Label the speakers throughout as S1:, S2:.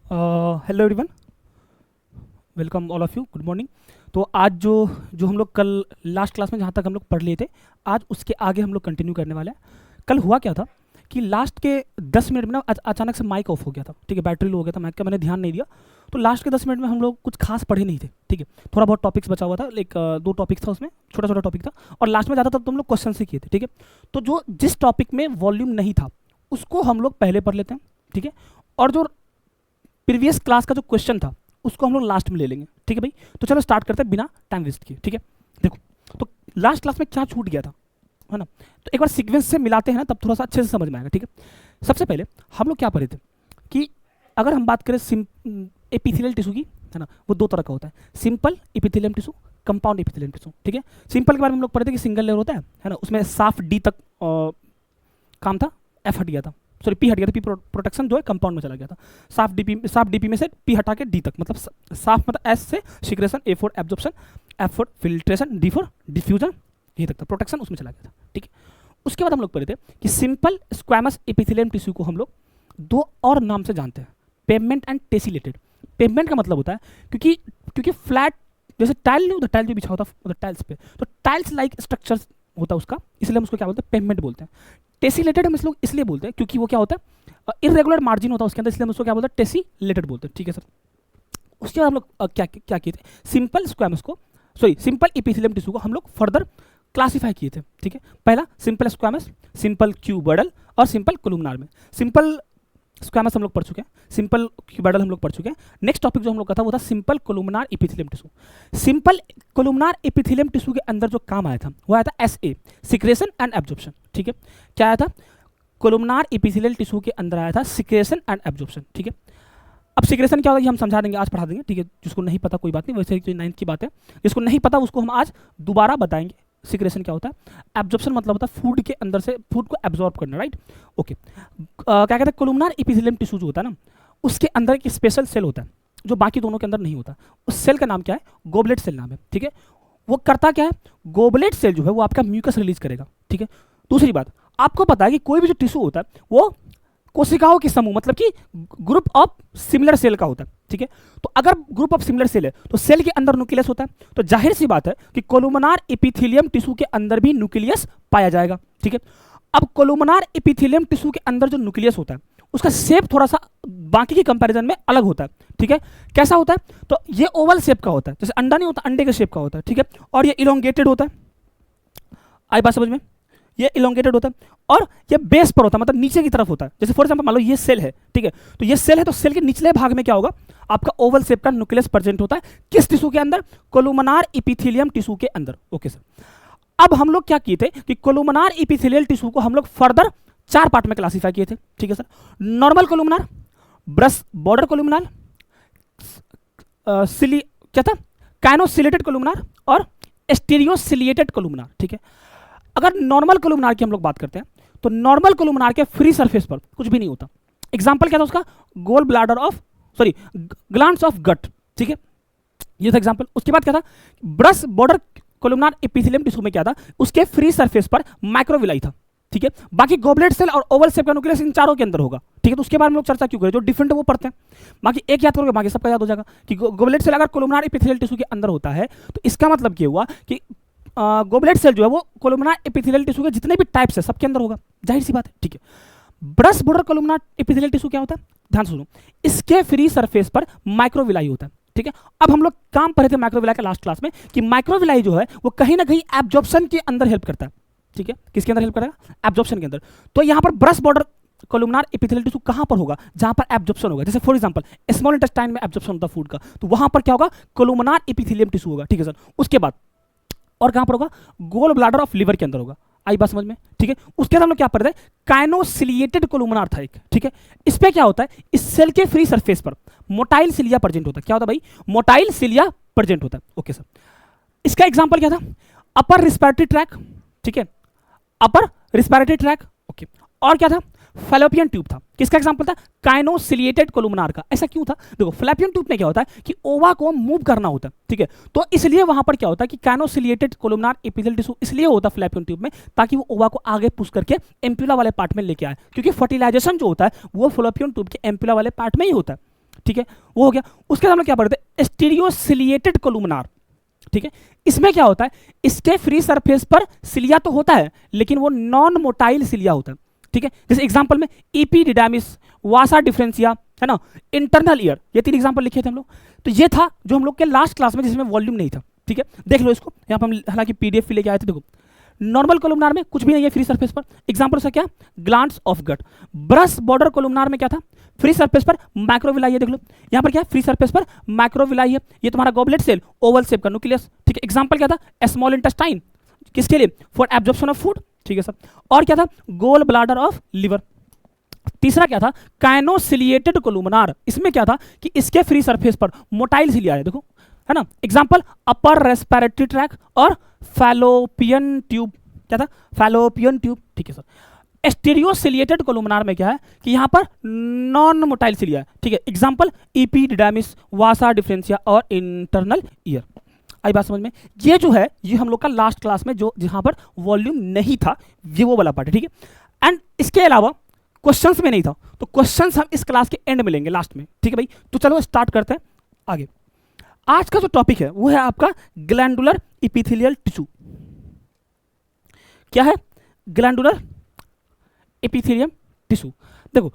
S1: Hello everyone, welcome all of you, good morning. तो आज जो जो हम लोग कल लास्ट क्लास में जहाँ तक हम लोग पढ़ लिए थे, आज उसके आगे हम लोग कंटिन्यू करने वाले हैं। कल हुआ क्या था कि लास्ट के 10 मिनट में ना अचानक से माइक ऑफ हो गया था, ठीक है, बैटरी लो हो गया था माइक का, मैंने ध्यान नहीं दिया। तो लास्ट के 10 मिनट में हम लोग कुछ खास पढ़े नहीं थे, ठीक है, थोड़ा बहुत टॉपिक्स बचा हुआ था, लाइक 2 टॉपिक्स था उसमें, छोटा छोटा टॉपिक था, और लास्ट में ज़्यादातर तो हम लोग क्वेश्चन से किए थे, ठीक है। तो जो जिस टॉपिक में वॉल्यूम नहीं था उसको हम लोग पहले पढ़ लेते हैं, ठीक है, और जो प्रीवियस क्लास का जो क्वेश्चन था उसको हम लोग लास्ट में ले लेंगे, ठीक है भाई। तो चलो स्टार्ट करते हैं बिना टाइम वेस्ट किए, ठीक है। देखो, तो लास्ट क्लास में क्या छूट गया था, है ना, तो एक बार सीक्वेंस से मिलाते हैं ना, तब थोड़ा सा अच्छे से समझ में आएगा, ठीक है। सबसे पहले हम लोग क्या पढ़े थे कि अगर हम बात करें एपिथेलियल टिश्यू की, है ना, वो 2 तरह का होता है, simple epithelium tissue, compound epithelium tissue, ठीक है। सिंपल के बारे में हम लोग पढ़े थे कि सिंगल लेयर होता है ना, उसमें साफ डी तक काम था, एफ हट गया था, सॉरी पी हट गया था, पी प्रोटेक्शन जो है कंपाउंड में चला गया था। साफ डीपी में से पी हटा के डी तक, मतलब साफ मतलब एस से secretion, A for absorption, F for filtration, D for diffusion, ये तक था, प्रोटेक्शन उसमें चला गया था, ठीक है। उसके बाद हम लोग पढ़े थे कि सिंपल स्क्वैमस एपिथेलियम टिश्यू को हम लोग 2 और नाम से जानते हैं, पेवमेंट एंड टेसिलेटेड। पेवमेंट का मतलब होता है क्योंकि फ्लैट जैसे टाइल नहीं होता, टाइल जो बिछा होता है टाइल्स पे, तो टाइल्स लाइक स्ट्रक्चर होता है उसका, इसलिए हम उसको क्या बोलते हैं, पेवमेंट बोलते हैं। टेसिलेटेड हम इस लोग इसलिए बोलते हैं क्योंकि वो क्या होता है, इरेगुलर मार्जिन होता है उसके अंदर, इसलिए हम उसको क्या बोलते हैं, टेसिलेटेड बोलते हैं, ठीक है सर। उसके बाद हम लोग क्या किए थे, सिंपल स्क्वैमस को, सॉरी सिंपल एपिथेलियम टिश्यू को हम लोग फर्दर क्लासीफाई किए थे, ठीक है। पहला सिंपल स्क्वैमस, सिंपल क्यूबोइडल और सिंपल कोलुमनार में। सिंपल स्क्वैमस हम लोग पढ़ चुके हैं, सिंपल क्यूबोइडल हम लोग पढ़ चुके हैं। नेक्स्ट टॉपिक जो हम लोग का था वो था simple columnar epithelium tissue. Simple columnar epithelium tissue के अंदर जो काम आया था वो आया था एसए, सिक्रेशन एंड एब्जॉर्प्शन, ठीक है। क्या आया था, कोलुमनार एपिथेलियल टिश्यू के अंदर आया था सिक्रेशन एंड एब्जॉर्प्शन, ठीक है। अब सिक्रेशन क्या होता है ये हम समझा देंगे, आज पढ़ा देंगे, ठीक है। जिसको नहीं पता कोई बात नहीं, वैसे जो 9th की बात है, जिसको नहीं पता उसको हम आज दोबारा बताएंगे सिक्रेशन क्या होता है। एब्जॉर्प्शन मतलब होता है फूड के अंदर से फूड को एब्जॉर्ब करना, राइट, ओके। क्या कहते हैं, कोलुमनार एपिथेलियम टिश्यू जो होता है ना, उसके अंदर एक स्पेशल सेल होता है जो बाकी दोनों के अंदर नहीं होता। उस सेल का नाम क्या है, गोबलेट सेल नाम है, ठीक है। वो करता क्या है, गोबलेट सेल जो है वो आपका म्यूकस रिलीज करेगा, ठीक है। दूसरी बात, आपको पता है कि कोई भी जो टिश्यू होता है वो कोशिकाओं के समूह, मतलब कि ग्रुप ऑफ सिमिलर सेल का होता है, ठीक है। तो अगर ग्रुप ऑफ सिमिलर सेल है तो सेल के अंदर न्यूक्लियस होता है, तो जाहिर सी बात है कि कोलुमनार एपिथेलियम टिश्यू के अंदर भी न्यूक्लियस पाया जाएगा, ठीक है। अब कोलुमनार एपिथेलियम टिश्यू के अंदर जो न्यूक्लियस होता है उसका शेप थोड़ा सा बाकी के कंपैरिजन में अलग होता है, ठीक है। कैसा होता है, तो ये ओवल शेप का होता है, जैसे अंडा नहीं होता, अंडे के शेप का होता है, ठीक है। और ये इलोंगेटेड होता है, आई बात समझ में, ये इलोंगेटेड होता है, और ये बेस पर होता है, मतलब नीचे की तरफ होता है। जैसे फॉर एग्जांपल मान लो ये सेल है, ठीक है, तो ये सेल है, तो सेल के निचले भाग में क्या होगा, आपका ओवल शेप का न्यूक्लियस प्रेजेंट होता है, किस टिश्यू के अंदर, कोलुमनार एपिथेलियम टिश्यू के अंदर, ओके सर। अब हम लोग क्या किए थे कि कोलुमनार एपिथेलियल टिश्यू को हम लोग फर्दर 4 पार्ट में क्लासीफाई किए थे, ठीक है sir. Normal columnar, brush border columnar, क्या था, काइनोसिलेटेड कोलुमनार और स्टीरियोसिलिएटेड कोलुमनार, ठीक है। अगर नॉर्मल कोलुमनार की हम लोग बात करते हैं तो नॉर्मल कोलुमनार के फ्री सरफेस पर कुछ भी नहीं होता। एग्जांपल क्या था उसका, gall bladder of, sorry glands of gut, ठीक है, ये था एग्जांपल। उसके बाद क्या था, brush border columnar epithelium tissue में क्या था, उसके फ्री सरफेस पर माइक्रोविलाई था, ठीक है। बाकी गोबलेट सेल और ओवल शेप का न्यूक्लियस इन चारों के अंदर होगा, ठीक है। तो उसके बारे में लोग चर्चा क्यों करें, जो डिफरेंट है वो पढ़ते हैं। बाकी एक याद करोगे बाकी सबका याद हो जाएगा कि गोबलेट सेल अगर कोलुमनार एपिथेलियल टिश्यू के अंदर होता है तो इसका मतलब क्या हुआ कि गोबलेट सेल जो है वो कोलुमनार एपिथेलियल टिश्यू के जितने भी टाइप्स है सबके अंदर होगा, जाहिर सी बात है, ठीक है। Brush border columnar epithelial tissue क्या होता है, ध्यान सुनो, इसके फ्री सरफेस पर माइक्रोविलाई होता है, ठीक है। अब हम लोग काम पढ़े थे माइक्रोविलाई के लास्ट क्लास में कि माइक्रोविलाई जो है वो कहीं ना कहीं एब्जॉर्प्शन के अंदर हेल्प करता है, ठीक है। किसके अंदर हेल्प करेगा, एब्जॉर्प्शन के अंदर। तो यहाँ पर brush border columnar epithelial tissue कहाँ पर होगा, जहाँ पर एब्जॉर्प्शन होगा। जैसे फॉर एग्जांपल स्मॉल इंटेस्टाइन में एब्जॉर्प्शन होता है फूड का, तो वहाँ पर क्या होगा, कोलुमनार एपिथेलियम टिश्यू होगा, ठीक है सर। उसके बाद और कहां पर होगा, गोल ब्लैडर ऑफ लिवर के अंदर होगा, आई बात समझ में, ठीक है। उसके बाद हम लोग क्या पढ़ रहे हैं, काइनोसिलिएटेड कोलुमनार था एक, ठीक है। इस पे क्या होता है, इस सेल के फ्री सरफेस पर मोटाइल सिलिया प्रेजेंट होता है, क्या होता है भाई, मोटाइल सिलिया प्रेजेंट होता है, ओके सर। इसका एग्जांपल क्या था, अपर रिस्पिरेटरी ट्रैक, ठीक है, अपर रिस्पिरेटरी ट्रैक, ओके। और क्या था, फैलोपियन ट्यूब था, किसका एग्जांपल था, काइनोसिलिएटेड कोलुमनार का। ऐसा क्यों था, देखो फैलोपियन ट्यूब में क्या होता है कि ओवा को मूव करना होता है, ठीक है। तो इसलिए वहां पर क्या होता है कि काइनोसिलिएटेड कोलुमनार एपिथेलियल टिश्यू इसलिए होता है फैलोपियन ट्यूब में, ताकि वो ओवा को आगे पुश करके एम्पुला वाले पार्ट में लेके आए, क्योंकि फर्टिलाइजेशन जो होता है वो फैलोपियन ट्यूब के एम्पुला वाले पार्ट में ही होता है, ठीक है, वो हो गया। उसके बाद हम लोग क्या पढ़ते हैं, स्टीरियोसिलिएटेड कोलुमनार। ठीक है, इसमें क्या होता है, इसके फ्री सरफेस पर सिलिया तो होता है लेकिन वो नॉन मोटाइल सिलिया होता है। ठीक है, जैसे एग्जांपल में इपीडिडामिस, वासा डिफरेंशिया, है ना, इंटरनल ईयर, ये 3 एग्जांपल लिखे थे हम लोग। तो ये था जो हम लोग के लास्ट क्लास में जिसमें वॉल्यूम नहीं था। ठीक है, देख लो इसको, यहाँ पर हम हालांकि पीडीएफ भी लेके आए थे। देखो, नॉर्मल कोलुमनार में कुछ भी नहीं है फ्री सरफेस पर, एग्जांपल उसका क्या, glands of gut. Brush border columnar में क्या था, फ्री सरफेस पर मैक्रोविलाई है। देख लो यहाँ पर क्या है, फ्री सरफेस पर मैक्रोविलाई है। ये तुम्हारा गॉबलेट सेल, ओवल शेप का न्यूक्लियस। ठीक है, एग्जांपल क्या था, स्मॉल इंटेस्टाइन, किसके लिए, फॉर एब्जॉर्प्शन ऑफ फूड। ठीक है सर, और क्या था, गोल ब्लाडर ऑफ लिवर। तीसरा क्या था, काइनोसिलिएटेड कोलुमनार। इसमें क्या था कि इसके फ्री सरफेस पर मोटाइल सिलिया है, देखो, है ना। एग्जांपल अपर रेस्पिरेटरी ट्रैक और फैलोपियन ट्यूब। क्या था, फैलोपियन ट्यूब। ठीक है सर, स्टीरियोसिलिएटेड कोलुमनार में क्या है कि यहाँ पर नॉन मोटाइल सिलिया है। ठीक है, एग्जांपल इपीडिडामिस, वासा डिफरेंशिया और इंटरनल ईयर। आई बात समझ में। ये जो है ये हम लोग का लास्ट क्लास में जो जहाँ पर वॉल्यूम नहीं था, ये वो वाला पार्ट है। ठीक है, एंड इसके अलावा क्वेश्चंस में नहीं था, तो क्वेश्चंस हम इस क्लास के एंड में लेंगे, लास्ट में। ठीक है भाई, तो चलो स्टार्ट करते हैं आगे। आज का जो टॉपिक है वो है आपका ग्लैंडुलर एपिथेलियल टिश्यू। क्या है, ग्लैंडुलर एपिथेलियम टिश्यू। देखो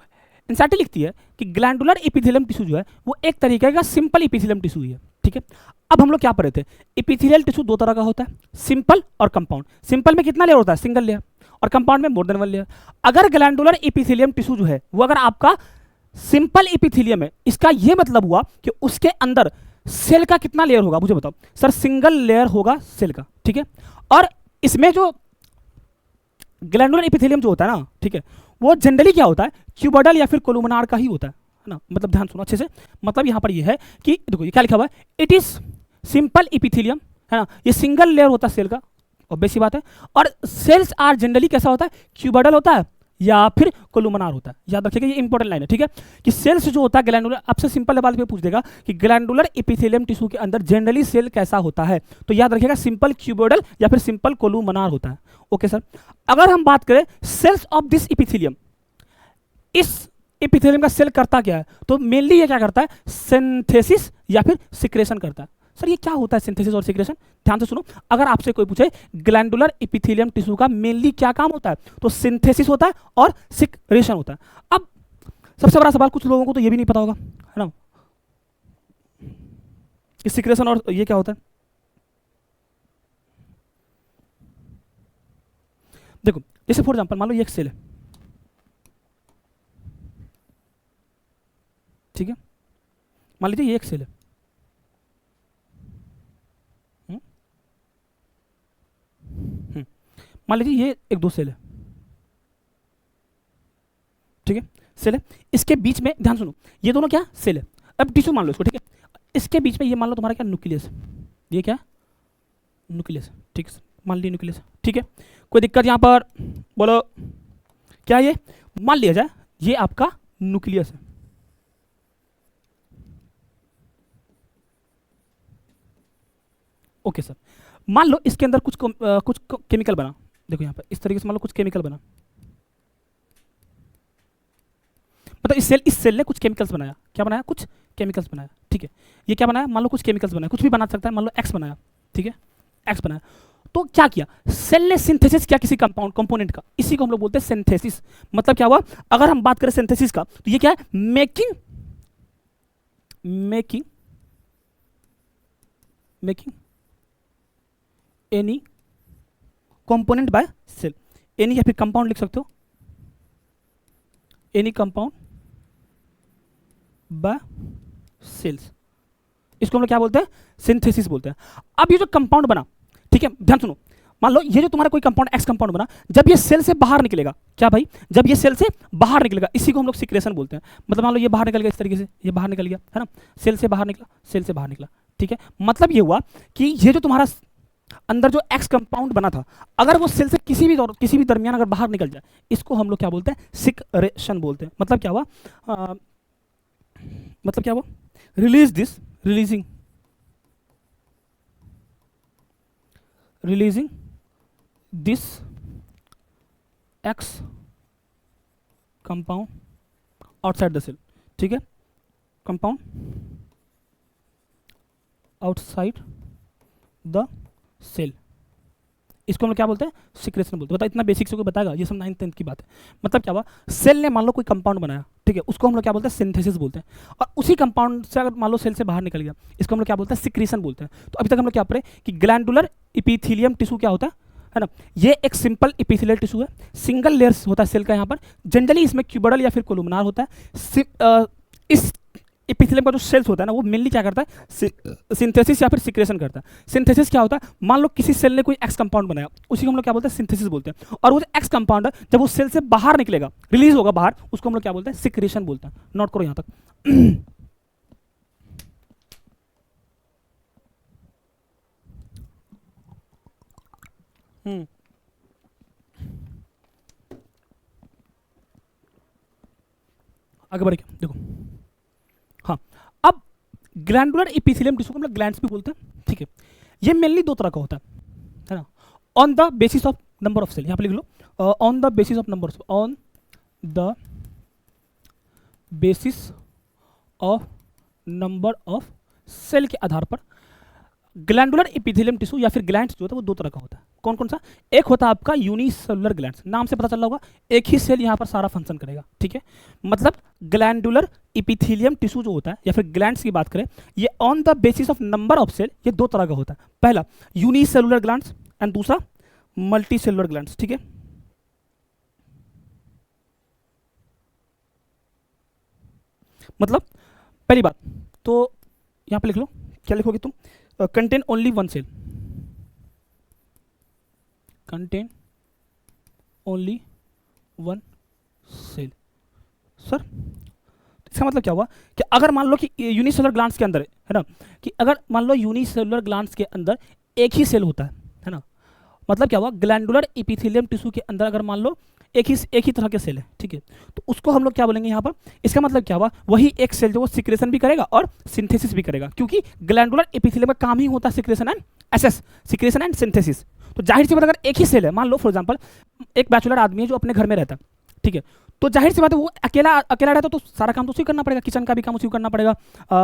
S1: एनसीईआरटी लिखती है कि ग्लैंडुलर एपिथेलियम टिश्यू जो है वो एक तरीके का सिंपल एपिथेलियम टिश्यू है। ठीक है, अब हम लोग क्या पढ़े थे, एपिथेलियल टिश्यू 2 तरह का होता है, सिंपल और कंपाउंड। सिंपल में कितना लेयर होता है, सिंगल लेयर, और कंपाउंड में मोर देन 1 लेयर। अगर ग्लैंडुलर एपिथेलियम टिश्यू जो है वो अगर आपका सिंपल एपिथेलियम है, इसका ये मतलब हुआ कि उसके अंदर सेल का कितना लेयर होगा, मुझे बताओ सर। सिंगल लेयर होगा सेल का। ठीक है, और इसमें जो ग्लैंडुलर एपिथेलियम जो होता है ना, ठीक है, वो जनरली क्या होता है, क्यूबोइडल या फिर कोलुमनार का ही होता है ना। मतलब ध्यान सुनो अच्छे से, मतलब यहाँ पर ये है कि देखो ये क्या लिखा हुआ है, इट इज सिंपल एपिथेलियम, है ना, ये सिंगल लेयर होता है सेल का, ऑब्वियस सी बात है। और सेल्स आर जनरली कैसा होता है, क्यूबोइडल होता है या फिर कोलुमनार होता है। याद रखिएगा, ये इंपॉर्टेंट लाइन है। ठीक है, कि सेल्स जो होता है ग्लैंडुलर, आपसे सिंपल सवाल पे पूछ देगा कि ग्लैंडुलर एपिथेलियम टिश्यू के अंदर जनरली सेल कैसा होता है, तो याद रखिएगा सिंपल क्यूबोइडल या फिर सिंपल कोलुमनार होता है। ओके सर, अगर हम बात करें सेल्स ऑफ दिस एपिथेलियम, इस एपिथेलियम का सेल करता क्या है, तो मेनली ये क्या करता है, सिंथेसिस या फिर सिक्रेशन करता है। सर ये क्या होता है सिंथेसिस और सिक्रेशन, ध्यान से सुनो। अगर आपसे कोई पूछे ग्लैंडुलर एपिथेलियम टिश्यू का मेनली क्या काम होता है, तो सिंथेसिस होता है और सिक्रेशन होता है। अब सबसे बड़ा सवाल, कुछ लोगों को तो ये भी नहीं पता होगा, है ना, कि सिक्रेशन और ये क्या होता है। देखो जैसे फॉर एग्जांपल मान लो ये एक सेल है, ठीक है, मान लीजिए ये एक सेल है, मान लीजिए ये एक 2 सेल है, ठीक है, सेल है, इसके बीच में ध्यान सुनो, ये दोनों क्या सेल है। अब टिश्यू मान लो इसको, ठीक है, इसके बीच में ये मान लो तुम्हारा क्या न्यूक्लियस है, ये क्या न्यूक्लियस, ठीक है, मान लीजिए न्यूक्लियस, ठीक है, कोई दिक्कत यहाँ पर बोलो, क्या ये मान लिया जाए ये आपका न्यूक्लियस है। ओके सर, मान लो इसके अंदर कुछ केमिकल बना, देखो यहाँ पर इस तरीके से मान लो कुछ केमिकल बना, मतलब इस सेल ने कुछ केमिकल्स बनाया, क्या बनाया, कुछ केमिकल्स बनाया। ठीक है, ये क्या बनाया, मान लो कुछ केमिकल्स बनाया, कुछ भी बना सकता है, मान लो एक्स बनाया, ठीक है, एक्स बनाया, तो क्या किया, सेल ने सिंथेसिस किया किसी कंपाउंड कंपोनेंट का, इसी को हम लोग बोलते हैं सिंथेसिस। मतलब क्या हुआ, अगर हम बात करें सिंथेसिस का, तो ये क्या है, making making making any component by cell, any या फिर कंपाउंड लिख सकते हो, एनी कंपाउंड बाय सेल्स, इसको हम लोग क्या बोलते हैं, सिंथेसिस बोलते हैं। अब ये जो कंपाउंड बना, ठीक है, ध्यान सुनो, मान लो ये जो तुम्हारा कोई कंपाउंड एक्स कंपाउंड बना, जब ये सेल से बाहर निकलेगा, क्या भाई, जब ये सेल से बाहर निकलेगा, इसी को हम लोग सिक्रेशन बोलते हैं। मतलब मान लो ये बाहर निकल गया इस तरीके से, ये बाहर निकल गया, है ना, सेल से बाहर निकला, सेल से बाहर निकला, ठीक है, मतलब ये हुआ कि ये जो तुम्हारा अंदर जो एक्स कंपाउंड बना था, अगर वो सेल से किसी भी दरमियान अगर बाहर निकल जाए, इसको हम लोग क्या बोलते हैं, सिक्रेशन बोलते हैं। मतलब क्या हुआ, मतलब क्या हुआ, releasing this X compound outside the cell, ठीक है, कंपाउंड आउटसाइड द सेल, इसको हम लोग क्या बोलते हैं, सिक्रेशन बोलते हैं। बता, इतना बेसिक से कोई बताएगा, ये सब 9th-10th की बात है। मतलब क्या हुआ, सेल ने मान लो कोई कंपाउंड बनाया, ठीक है, उसको हम लोग क्या बोलते हैं, सिंथेसिस बोलते हैं। और उसी कंपाउंड से अगर मान लो सेल से बाहर निकल गया, इसको हम लोग क्या बोलते हैं, सिक्रीशन बोलते हैं। तो अभी तक हम लोग क्या पढ़े कि ग्लैंडुलर इपीथीलियम टिश्यू क्या होता है ना, ये एक सिंपल इपीथेलियल टिश्यू है, सिंगल लेयर्स होता है सेल का यहाँ पर, जनरली इसमें क्यूबोइडल या फिर कोलुमनार होता है। इस एपिथेलियम का जो सेल्स होता है ना, वो मेनली क्या करता है, सिंथेसिस या फिर सिक्रेशन करता है। सिंथेसिस क्या होता है, मान लो किसी सेल ने कोई एक्स कंपाउंड बनाया, उसी को हम लोग क्या बोलते हैं, सिंथेसिस बोलते हैं। और वो जो एक्स कंपाउंड है, जब वो सेल से बाहर निकलेगा, रिलीज होगा बाहर, उसको हम लोग क्या बोलते हैं, सिक्रेशन बोलते हैं। नोट करो यहां तक। आगे बढ़े क्या, देखो, हाँ, अब ग्लैंडुलर एपिथेलियम टिश्यू को हम लोग ग्लैंड्स भी बोलते हैं, ठीक है। ये मेनली दो तरह का होता है ना, on the basis of number of cell, यहाँ पे लिख लो, on the basis of number, on the basis of number of cell के आधार पर ग्लैंडुलर एपिथेलियम टिश्यू या फिर ग्लैंड्स जो होता है वो दो तरह का होता है। कौन कौन सा, एक होता है आपका यूनिसेलुलर ग्लैंड्स, नाम से पता चल रहा होगा, एक ही सेल यहाँ पर सारा फंक्शन करेगा, ठीक है। मतलब ग्लैंडुलर एपिथेलियम टिश्यू जो होता है या फिर ग्लैंड्स की बात करें, ये on the basis of number of cell, ये दो तरह का होता है। पहला यूनिसेलुलर ग्लैंड्स एंड दूसरा मल्टी सेलुलर ग्लैंड्स, ठीक है। मतलब पहली बात तो यहाँ पे लिख लो, क्या लिखोगे तुम, contain only one cell, contain only one cell. Sir इसका मतलब क्या हुआ कि अगर मान लो कि यूनिसेलुलर ग्लैंड्स के अंदर है ना, कि अगर मान लो यूनिसेलुलर ग्लैंड्स के अंदर एक ही सेल होता है ना, मतलब क्या हुआ, ग्लैंडुलर एपिथेलियम टिश्यू के अंदर अगर मान लो एक ही तरह के सेल है, ठीक है, तो उसको हम लोग क्या बोलेंगे यहाँ पर, इसका मतलब क्या हुआ, वही एक सेल जो वो सिक्रेशन भी करेगा और सिंथेसिस भी करेगा, क्योंकि ग्लैंडुलर एपिथेलियम का काम ही होता है secretion and SS, secretion and synthesis. तो जाहिर सी बात अगर एक ही सेल है, मान लो फॉर एग्जांपल एक बैचलर आदमी है जो अपने घर में रहता है, ठीक है, तो जाहिर सी बात है वो अकेला अकेला रहता तो सारा काम तो उसी को करना पड़ेगा, किचन का भी काम उसी को करना पड़ेगा,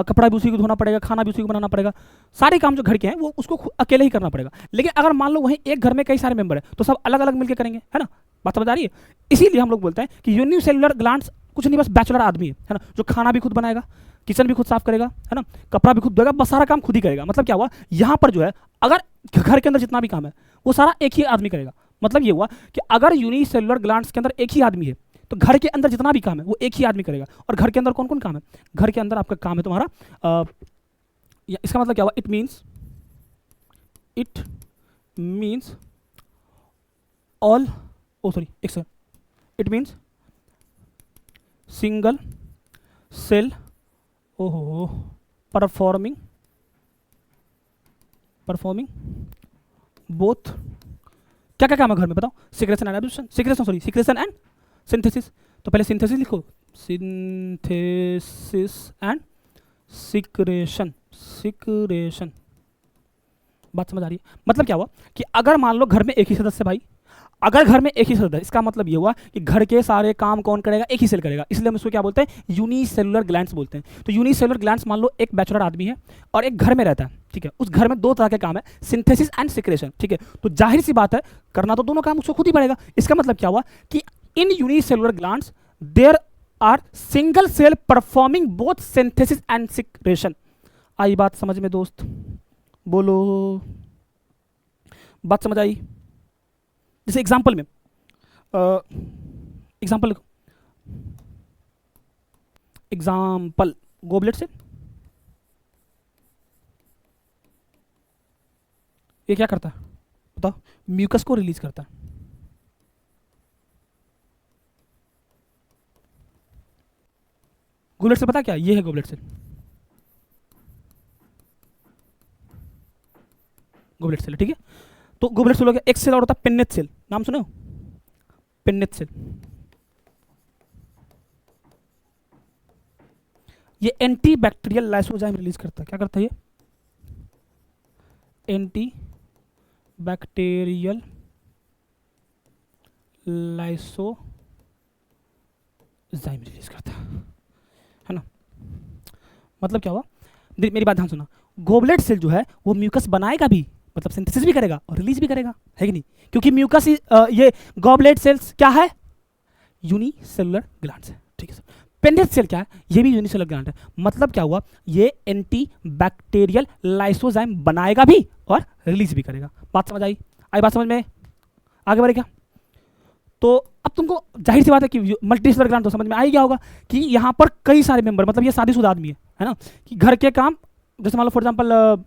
S1: कपड़ा भी उसी को धोना पड़ेगा, खाना भी उसी को बनाना पड़ेगा, सारे काम जो घर के हैं वो उसको अकेले ही करना पड़ेगा। लेकिन अगर मान लो वहीं एक घर में कई सारे मेंबर है तो सब अलग अलग मिलकर करेंगे, है ना, बात समझ आ रही है। इसीलिए हम लोग बोलते हैं कि यूनिसेलुलर ग्लैंड्स कुछ नहीं, बस बैचलर आदमी है ना, जो खाना भी खुद बनाएगा, किचन भी खुद साफ करेगा, है ना, कपड़ा भी खुद धोएगा, बस सारा काम खुद ही करेगा। मतलब क्या हुआ, यहाँ पर जो है अगर घर के अंदर जितना भी काम है वो सारा एक ही आदमी करेगा। मतलब ये हुआ कि अगर यूनिसेलुलर ग्लैंड्स के अंदर एक ही आदमी है तो घर के अंदर जितना भी काम है वो एक ही आदमी करेगा। और घर के अंदर कौन कौन काम है, घर के अंदर आपका काम है तुम्हारा, इसका मतलब क्या हुआ, it means all, oh sorry एक second, it means single cell, ओहो, परफॉर्मिंग बोथ, क्या क्या काम है घर में बताओ, secretion and absorption, secretion and synthesis. तो पहले सिंथेसिस लिखो, सिंथेसिस एंड सिक्रेशन, बात समझ आ रही है। मतलब क्या हुआ कि अगर मान लो घर में एक ही सदस्य भाई, अगर घर में एक ही सदस्य, इसका मतलब ये हुआ कि घर के सारे काम कौन करेगा, एक ही सेल करेगा, इसलिए हम इसको क्या बोलते हैं, यूनिसेलुलर ग्लैंड्स बोलते हैं। तो यूनिसेलुलर ग्लैंड्स मान लो एक बैचलर आदमी है और एक घर में रहता है, ठीक है, उस घर में दो तरह के काम है, सिंथेसिस एंड सिक्रेशन, ठीक है। तो जाहिर सी बात है करना तो दोनों काम उसको खुद ही पड़ेगा। इसका मतलब क्या हुआ कि in unicellular glands there are single cell performing both synthesis and secretion. आई बात समझ में दोस्त, बोलो, बात समझ आई। जैसे एग्जाम्पल में एग्जाम्पल गोबलेट से ये क्या करता है बताओ, म्यूकस को रिलीज करता है। गोबलेट से पता क्या, ये है गोबलेट सेल, गोबलेट सेल, ठीक है। तो गोबलेट सेल हो गया, एक सेल और होता है पिन्नेट सेल, नाम सुने हो, पिन्नेट सेल। ये एंटी बैक्टीरियल लाइसोजाइम रिलीज करता है, क्या करता है ये, एंटी बैक्टीरियल लाइसोजाइम रिलीज करता है ना। मतलब क्या हुआ, मेरी बात ध्यान सुना, गोबलेट सेल जो है वो म्यूकस बनाएगा भी, मतलब सिंथेसिस भी करेगा और रिलीज भी करेगा, है कि नहीं, क्योंकि म्यूकस ये गॉबलेट सेल्स क्या है, यूनिसेलुलर ग्लैंड्स है, ठीक है सर। पेनिस सेल क्या है, ये भी यूनिसेलुलर ग्लैंड है, मतलब क्या हुआ, ये एंटी बैक्टीरियल लाइसोजाइम बनाएगा भी और रिलीज भी करेगा। बात समझ आई बात समझ में, आगे बढ़े क्या। तो अब तुमको जाहिर सी बात है कि मल्टीसेलुलर ग्लैंड तो समझ में आ ही गया होगा कि यहाँ पर कई सारे मेंबर, मतलब ये शादीशुदा आदमी है ना, कि घर के काम, जैसे मान लो फॉर एग्जाम्पल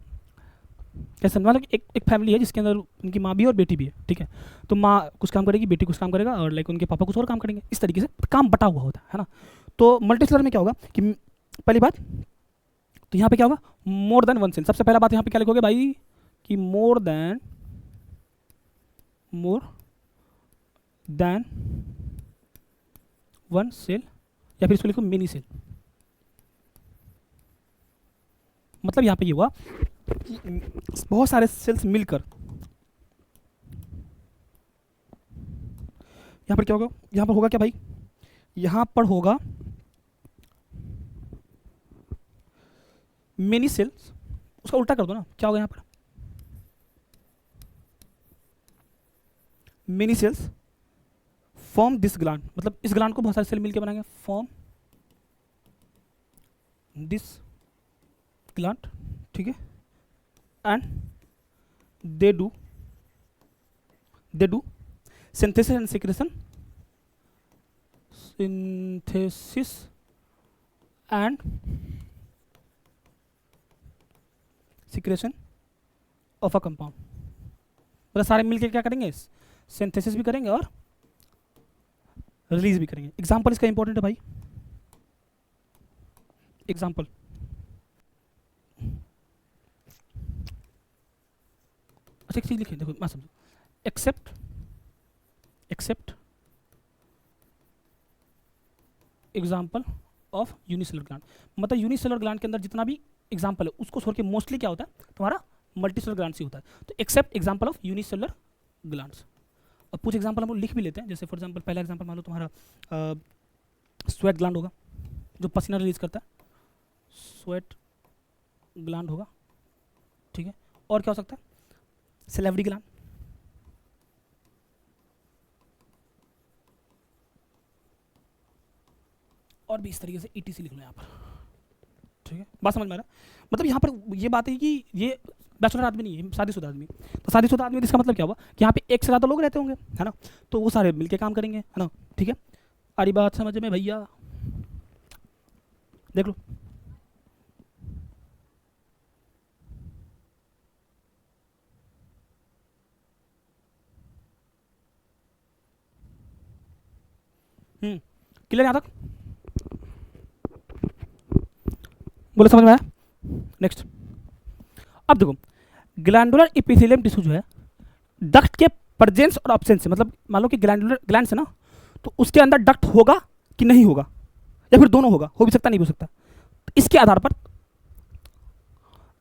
S1: कैसे मान लो एक फैमिली है जिसके अंदर उनकी माँ भी है और बेटी भी है, ठीक है, तो माँ कुछ काम करेगी, बेटी कुछ काम करेगा, और लाइक उनके पापा कुछ और काम करेंगे, इस तरीके से काम बटा हुआ होता है ना। तो मल्टीसेलुलर में क्या होगा कि पहली बात तो यहाँ पे क्या होगा, मोर देन वन सेल। सबसे पहला बात यहाँ पे क्या लिखोगे भाई कि मोर देन वन सेल, या फिर इसको लिखो मिनी सेल। मतलब यहाँ पे ये हुआ कि बहुत सारे सेल्स मिलकर यहाँ पर क्या होगा, यहाँ पर होगा क्या भाई, यहाँ पर होगा मेनी सेल्स, उसका उल्टा कर दो ना, क्या होगा यहाँ पर, many cells form this gland, मतलब इस ग्लैंड को बहुत सारे सेल मिलकर बनाएंगे, फॉर्म दिस ग्लैंड, ठीक है, and they do synthesis and secretion, synthesis and secretion of a compound, मतलब सारे मिलकर क्या करेंगे, सिंथेसिस भी करेंगे और रिलीज भी करेंगे। एग्जाम्पल इसका इंपॉर्टेंट है भाई, एग्जाम्पल अच्छा एक चीज लिखे, देखो मैं समझो, except example of unicellular gland, मतलब यूनिसेलुलर ग्लैंड के अंदर जितना भी एग्जाम्पल है उसको छोड़ के मोस्टली क्या होता है तुम्हारा मल्टीसेलुलर ग्लैंड से होता है। तो except example of unicellular glands. अब कुछ एग्जाम्पल हम लोग लिख भी लेते हैं, जैसे फॉर एग्जाम्पल पहला एग्जाम्पल मान लो तुम्हारा स्वेट ग्लैंड होगा जो पसीना रिलीज करता है, स्वेट ग्लैंड होगा, ठीक है, और क्या हो सकता है, सेलेवरी ग्लैंड, और भी इस तरीके से ईटीसी लिख लो यहाँ पर, ठीक है, बात समझ में आ रहा है। मतलब यहाँ पर ये बात है कि ये बैचलर आदमी नहीं है, शादीशुदा आदमी, तो शादीशुदा आदमी इसका मतलब क्या हुआ कि यहाँ पे एक से ज़्यादा लोग रहते होंगे, है ना, तो वो सारे मिलके काम करेंगे, है ना, ठीक है, आरी बात समझ में भैया, देख लो। क्लियर यहाँ तक, बोले समझ में आया। नेक्स्ट, अब देखो ग्लैंडुलर एपिथेलियम टिश्यू जो है डक्ट के प्रेजेंस और एब्सेंस से, मतलब मान लो कि ग्लैंडुलर ग्लैंड है ना, तो उसके अंदर डक्ट होगा कि नहीं होगा, या फिर दोनों होगा, हो भी सकता नहीं हो सकता। तो इसके आधार पर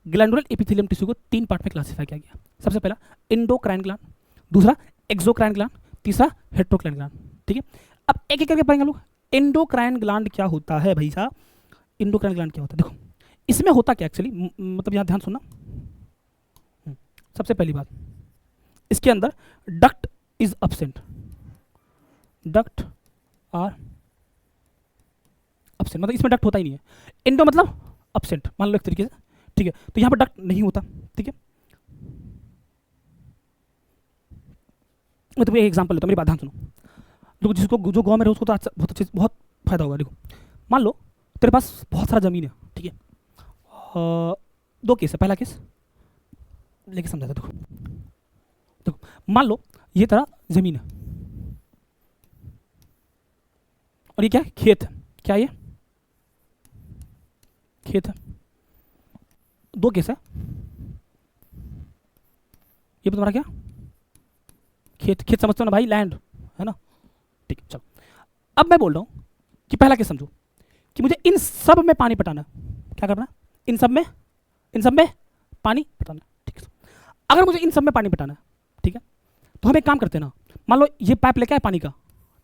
S1: ग्लैंडुलर एपिथेलियम टिश्यू को 3 पार्ट में क्लासिफाई किया गया। सबसे पहला एंडोक्राइन ग्लैंड, दूसरा एक्सोक्राइन ग्लैंड, तीसरा हेट्रोक्राइन ग्लैंड, ठीक है। अब एक एक करके पढ़ेंगे लोग। एंडोक्राइन ग्लैंड क्या होता है भाई साहब, एंडोक्राइन ग्लैंड क्या होता है, देखो इसमें होता क्या एक्चुअली, मतलब यहाँ ध्यान सुनना। सबसे पहली बात, इसके अंदर duct is absent, duct are absent, मतलब इसमें डक्ट होता ही नहीं है। एंडो मतलब एब्सेंट मान लो एक तरीके से, ठीक है, तो यहाँ पर डक्ट नहीं होता, ठीक है। मैं तुम्हें एक एग्जांपल लेता हूँ, मेरी बात ध्यान सुनो, जो जिसको जो गाँव में रहे उसको तो बहुत अच्छे बहुत फायदा होगा। देखो मान लो तेरे पास बहुत सारा ज़मीन है, ठीक है, 2 केस है, पहला केस लेके समझाता, देखो देखो मान लो ये तेरा ज़मीन है और ये क्या है, खेत है, क्या ये खेत है, 2 केस है, ये तुम्हारा क्या खेत, खेत समझते हो ना भाई, लैंड है ना, ठीक है। चलो अब मैं बोल रहा हूँ कि पहला केस समझो कि मुझे इन सब में पानी पटाना है, क्या करना है, इन सब में पानी पटाना है, ठीक है। अगर मुझे इन सब में पानी पटाना है, ठीक है, तो हम एक काम करते हैं ना, मान लो ये पाइप लेके आए पानी का,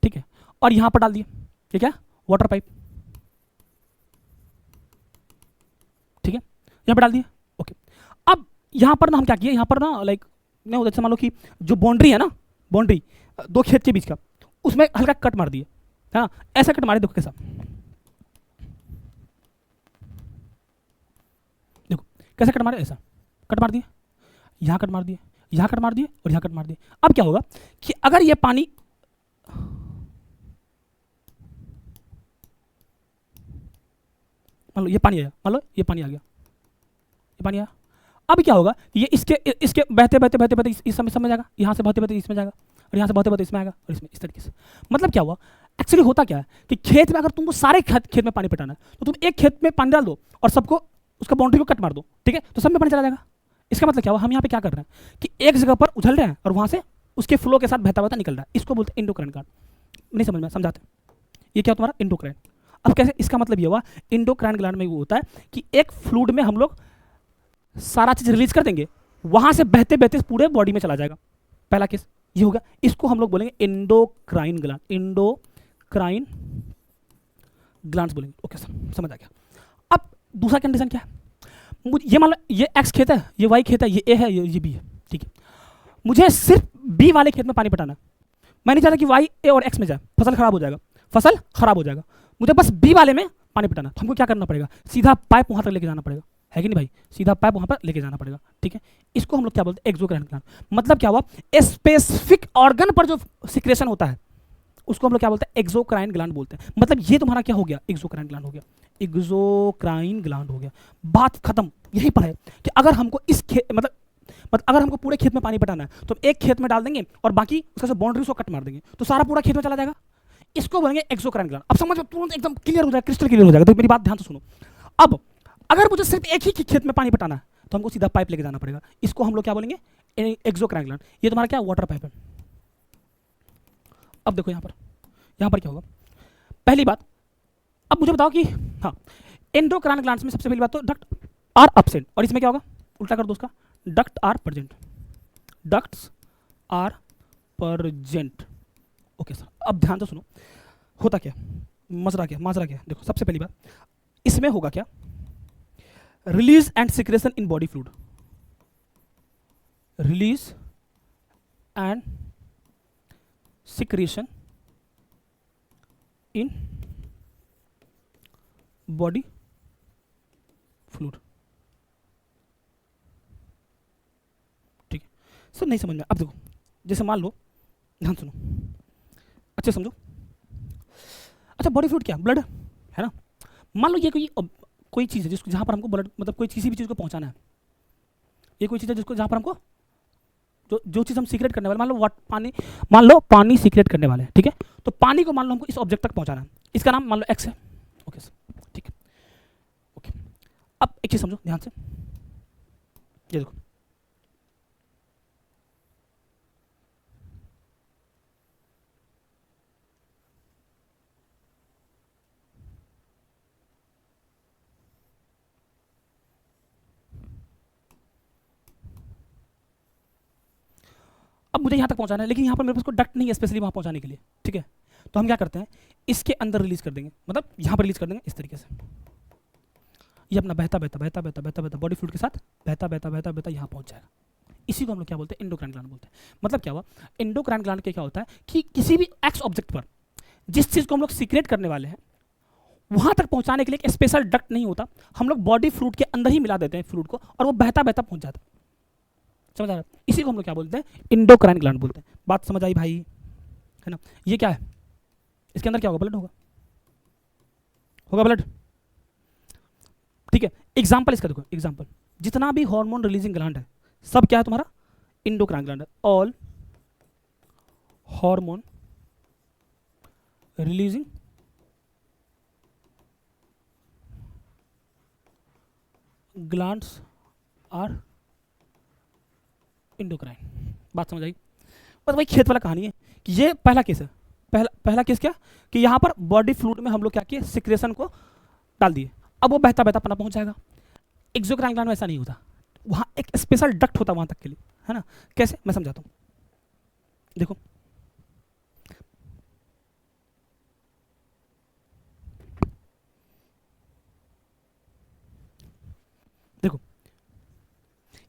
S1: ठीक है, और यहाँ पर डाल दिए, ये क्या वाटर पाइप, यहाँ पे डाल दिए। ओके, अब यहाँ पर ना हम क्या किए, यहाँ पर ना लाइक नहीं होता, जैसे मान लो कि जो बाउंड्री है ना, बाउंड्री दो खेत के बीच का, उसमें हल्का कट मार दिए, है ना, ऐसा कट मारे, देखो कैसा, देखो कैसा कट मारे, ऐसा कट मार दिए, यहाँ कट मार दिए, यहाँ कट मार दिए और यहाँ कट मार दिए। अब क्या होगा कि अगर ये पानी, मान लो ये पानी आया, मान लो ये पानी आ गया, ये पानी आया, अब क्या होगा, ये इसके इसके बहते बहते बहते बहते इस समय जाएगा, यहाँ से बहते बहते इसमें जाएगा, और यहाँ से बहते बहते इसमें आएगा, और इसमें, इस तरीके से। मतलब क्या हुआ, एक्चुअली होता क्या है कि खेत में अगर तुमको सारे खेत में पानी पटाना है, तो तुम एक खेत में पानी डाल दो और सबको उसका बाउंड्री को कट मार दो, ठीक है, तो सब में पानी चला जाएगा। इसका मतलब क्या हुआ, हम यहाँ पे क्या कर रहे हैं कि एक जगह पर उछल रहे हैं और वहाँ से उसके फ्लो के साथ बहता बहता निकल रहा है, इसको बोलते हैं एंडोक्राइन ग्लैंड। नहीं समझ में, समझाते हैं, ये क्या तुम्हारा एंडोक्राइन। अब कैसे, इसका मतलब ये हुआ एंडोक्राइन ग्लैंड में वो होता है कि एक फ्लूइड में हम लोग सारा चीज रिलीज कर देंगे, वहां से बहते बहते पूरे बॉडी में चला जाएगा। पहला केस ये होगा, इसको हम लोग बोलेंगे एंडोक्राइन ग्लैंड, एंडोक्राइन ग्लैंड्स बोलेंगे। ओके सर, समझ आ गया। अब दूसरा कंडीशन क्या है, ये मान लो ये एक्स खेत है, ये वाई खेत है, ये ए है, ये बी है, ठीक है, मुझे सिर्फ बी वाले खेत में पानी पटाना है। मैं नहीं चाहता कि वाई, ए और एक्स में जाए, फसल खराब हो जाएगा, फसल खराब हो जाएगा, मुझे बस बी वाले में पानी पटाना। तो हमको क्या करना पड़ेगा, सीधा पाइप वहां तक लेके जाना पड़ेगा, है कि नहीं भाई, सीधा पाइप वहां पर लेके जाना पड़ेगा, ठीक है। इसको हम लोग क्या बोलते हैं, एक्सोक्राइन ग्लैंड। मतलब क्या हुआ, स्पेसिफिक ऑर्गन पर जो सिक्रेशन होता है उसको हम लोग क्या बोलते हैं, एक्सोक्राइन ग्लैंड बोलते हैं। मतलब ये तुम्हारा क्या हो गया, एक्सोक्राइन ग्लैंड हो गया, एक्सोक्राइन ग्लैंड हो गया, बात खत्म। यही पर है कि अगर हमको इस खेत मतलब अगर हमको पूरे खेत में पानी पटाना है तो एक खेत में डाल देंगे और बाकी उसका जो बाउंड्री उसको कट मार देंगे, तो सारा पूरा खेत में चला जाएगा। इसको बोलेंगे एक्सोक्राइन ग्लैंड। अब समझ में तुरंत एकदम क्लियर हो जाएगा, क्रिस्टल क्लियर हो जाएगा। तो मेरी बात ध्यान से सुनो। अब अगर मुझे सिर्फ एक ही खेत में पानी पटाना है तो हमको सीधा पाइप लेके जाना पड़ेगा, इसको हम लोग क्या बोलेंगे, एक्सोक्राइन ग्लैंड। ये तुम्हारा क्या, वाटर पाइप है। अब देखो यहाँ पर क्या होगा, पहली बात, अब मुझे बताओ कि हाँ, एंडोक्राइन ग्लैंड्स में सबसे पहली बात तो डक्ट आर एब्सेंट, और इसमें क्या होगा, उल्टा कर दो उसका, duct are present, ducts are present. Okay sir, अब ध्यान से सुनो, होता क्या, माजरा क्या, देखो सबसे पहली बात, इसमें होगा क्या, release and secretion in body fluid, release and secretion in body fluid, ठीक है सर, नहीं समझ में। अब देखो, जैसे मान लो, ध्यान सुनो, अच्छे समझो। अच्छा, बॉडी फ्लूइड क्या, ब्लड है ना। मान लो ये कोई चीज़ है जिसको, जहाँ पर हमको ब्लड, मतलब कोई किसी भी चीज़ को पहुँचाना है, ये कोई चीज़ है जिसको, जहाँ पर हमको जो चीज़ हम सीक्रेट करने वाले, मान लो पानी सीक्रेट करने वाले हैं, ठीक है, तो पानी को मान लो हमको इस ऑब्जेक्ट तक पहुँचाना है, इसका नाम मान लो एक्स है। ओके सर, ठीक है, ओके। अब एक चीज़ समझो ध्यान से, ये देखो, अब मुझे यहाँ तक पहुँचाना है, लेकिन यहाँ पर मेरे पास कोई डक्ट नहीं है स्पेशली वहाँ पहुँचाने के लिए, ठीक है, तो हम क्या करते हैं, इसके अंदर रिलीज कर देंगे, मतलब यहाँ पर रिलीज कर देंगे इस तरीके से, ये अपना बहता बहता बहता बहता बहता बहता बॉडी फ्लूइड के साथ बहता बहता बहता बहता यहाँ पहुँच जाएगा। इसी को हम लोग क्या बोलते हैं, एंडोक्राइन ग्लैंड बोलते हैं। मतलब क्या हुआ, एंडोक्राइन ग्लैंड के क्या होता है कि किसी भी एक्स ऑब्जेक्ट पर जिस चीज़ को हम लोग सीक्रेट करने वाले हैं वहाँ तक पहुँचाने के लिए एक स्पेशल डक्ट नहीं होता, हम लोग बॉडी फ्लूइड के अंदर ही मिला देते हैं फ्लूइड को, और वो बहता बहता पहुँच जाता है। समझ आ रहा है, इसी को हम लोग क्या बोलते हैं, एंडोक्राइन ग्लैंड बोलते हैं। बात समझ आई भाई, है ना। ये क्या है, इसके अंदर क्या होगा, ब्लड होगा ब्लड, ठीक है। एग्जाम्पल इसका देखो, एग्जाम्पल, जितना भी हार्मोन रिलीजिंग ग्लैंड है सब क्या है तुम्हारा, एंडोक्राइन ग्लैंड है। All hormone releasing glands are endocrine. बात समझ आई। बस वही खेत वाला कहानी है कि ये पहला केस है, पहला केस क्या कि यहाँ पर बॉडी फ्लूइड में हम लोग क्या किए, सिक्रेशन को डाल दिए, अब वो बहता बहता अपना पहुंच जाएगा। एक्सोक्राइन ग्लैंड में ऐसा नहीं होता, वहाँ एक स्पेशल डक्ट होता वहाँ तक के लिए, है ना। कैसे, मैं समझाता हूँ, देखो देखो,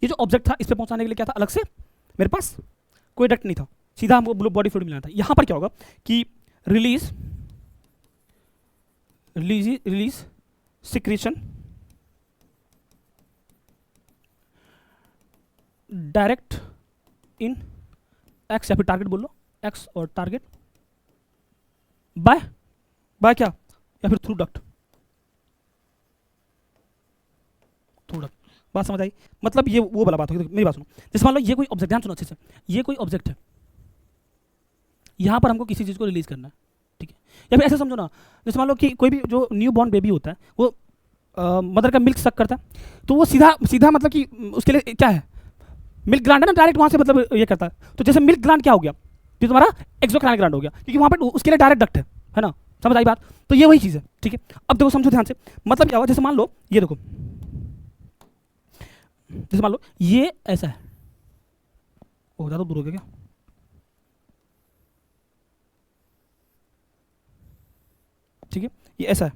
S1: ये जो ऑब्जेक्ट था इस पे पहुंचाने के लिए क्या था, अलग से मेरे पास कोई डक्ट नहीं था, सीधा हमको बॉडी फ्लूइड मिलना था। यहां पर क्या होगा कि रिलीज सिक्रीशन डायरेक्ट इन एक्स, या फिर टारगेट बोल लो, एक्स और टारगेट, बाय क्या, या फिर थ्रू डक्ट, बात समझ आई? मतलब ये वो वाला बात होगी। मेरी बात सुनो, जैसे मान लो ये कोई ऑब्जेक्ट, ध्यान सुनो अच्छे से, ये कोई ऑब्जेक्ट है, यहां पर हमको किसी चीज को रिलीज करना है, ठीक है? या फिर ऐसे समझो ना, जैसे मान लो कि कोई भी जो न्यू बॉर्न बेबी होता है वो मदर का मिल्क सक करता है, तो वो सीधा सीधा मतलब कि उसके लिए क्या है, मिल्क ग्लैंड है ना, डायरेक्ट वहां से मतलब ये करता है। तो जैसे मिल्क ग्लैंड क्या हो गया, ये तुम्हारा एक्सोक्राइन ग्लैंड हो गया, क्योंकि वहां पर उसके लिए डायरेक्ट डक्ट है ना, समझ आई बात? तो ये वही चीज़ है, ठीक है? अब देखो समझो ध्यान से, मतलब क्या हुआ, जैसे मान लो ये देखो, जैसे मान लो ये ऐसा है, ओ ज़्यादा दूर हो गया क्या, ठीक है? ये ऐसा है,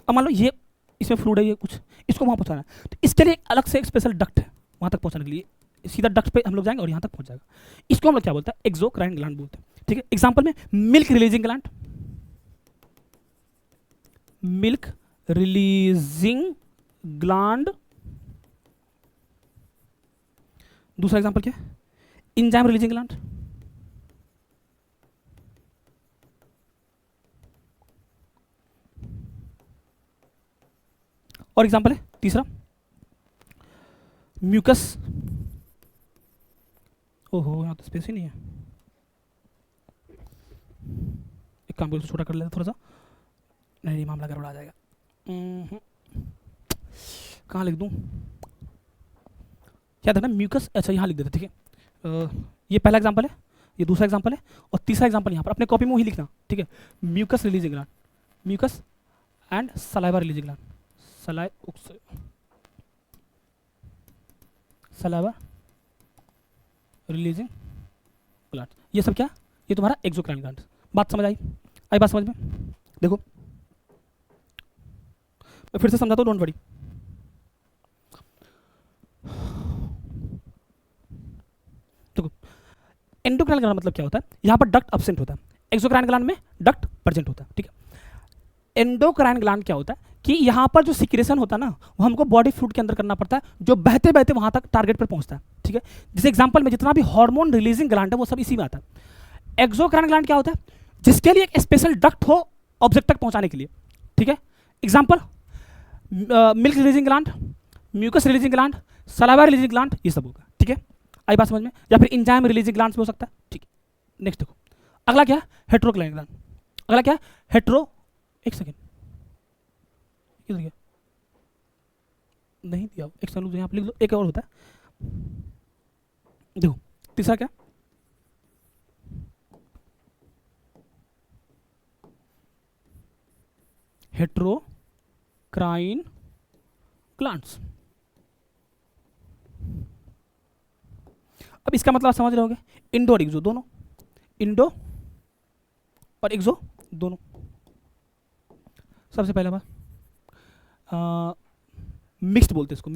S1: अब मान लो ये इसमें फ्लूइड है, ये कुछ इसको वहां पहुंचाना है, तो इसके लिए एक अलग से एक स्पेशल डक्ट है वहां तक पहुंचाने के लिए, सीधा डक्ट पे हम लोग जाएंगे और यहां तक पहुंच जाएगा। इसको हम लोग क्या बोलते हैं, एक्सोक्राइन ग्लैंड बोलते हैं, ठीक है? एग्जांपल में milk releasing gland, milk releasing gland. दूसरा एग्जांपल क्या है, एंजाइम रिलीजिंग ग्लैंड, और एग्जांपल है तीसरा म्यूकस, ओहो यहाँ तो स्पेस ही नहीं है, एक काम करो छोटा कर लेते थोड़ा सा, नहीं मामला गड़बड़ा जाएगा। कहाँ लिख दूँ, क्या था ना, म्यूकस, अच्छा यहाँ लिख देते, ठीक है? ये पहला एग्जांपल है, ये दूसरा एग्जांपल है, और तीसरा एग्जांपल यहाँ पर अपने कॉपी में वही लिखना, ठीक है? Mucus releasing gland, mucus and saliva releasing gland, saliva releasing gland, ये सब क्या, ये तुम्हारा एक्सोक्राइन ग्लैंड। बात समझ आई? आई बात समझ में? देखो मैं फिर से समझाता हूँ, डोंट वरी। देखो एंडोक्राइन ग्लैंड मतलब क्या होता है, यहाँ पर डक्ट एब्सेंट होता है, एक्सोक्राइन ग्लैंड में डक्ट प्रेजेंट होता है, ठीक है? एंडोक्राइन ग्लैंड क्या होता है कि यहाँ पर जो सिक्रेशन होता है ना, वो हमको बॉडी फ्लूइड के अंदर करना पड़ता है, जो बहते बहते वहां तक टारगेट पर पहुंचता है, ठीक है? जैसे एग्जांपल में जितना भी हार्मोन रिलीजिंग ग्लैंड है वो सब इसी में आता है। एक्सोक्राइन ग्लैंड क्या होता है, जिसके लिए एक स्पेशल डक्ट हो ऑब्जेक्ट तक पहुंचाने के लिए, ठीक है? Example milk releasing gland, mucus releasing gland, saliva releasing gland, ये सब होगा, ठीक है? आई बात समझ में? या फिर एंजाइम रिलीजिंग ग्लैंड भी हो सकता है, ठीक है? नेक्स्ट देखो, अगला क्या है, हेटेरोक्राइन ग्लैंड। अगला क्या है, हेटेरो, एक सेकेंड किधर गया, नहीं दिया, एक सेकंड यहाँ पे लिख लो, एक और होता है, देखो तीसरा क्या, हेटेरोक्राइन ग्लैंड्स। अब इसका मतलब समझ रहे होगे, इंडो और एक्सो दोनों, इंडो और एक्सो दोनों। सबसे पहला बात मिक्स्ड बोलते हैं इसको,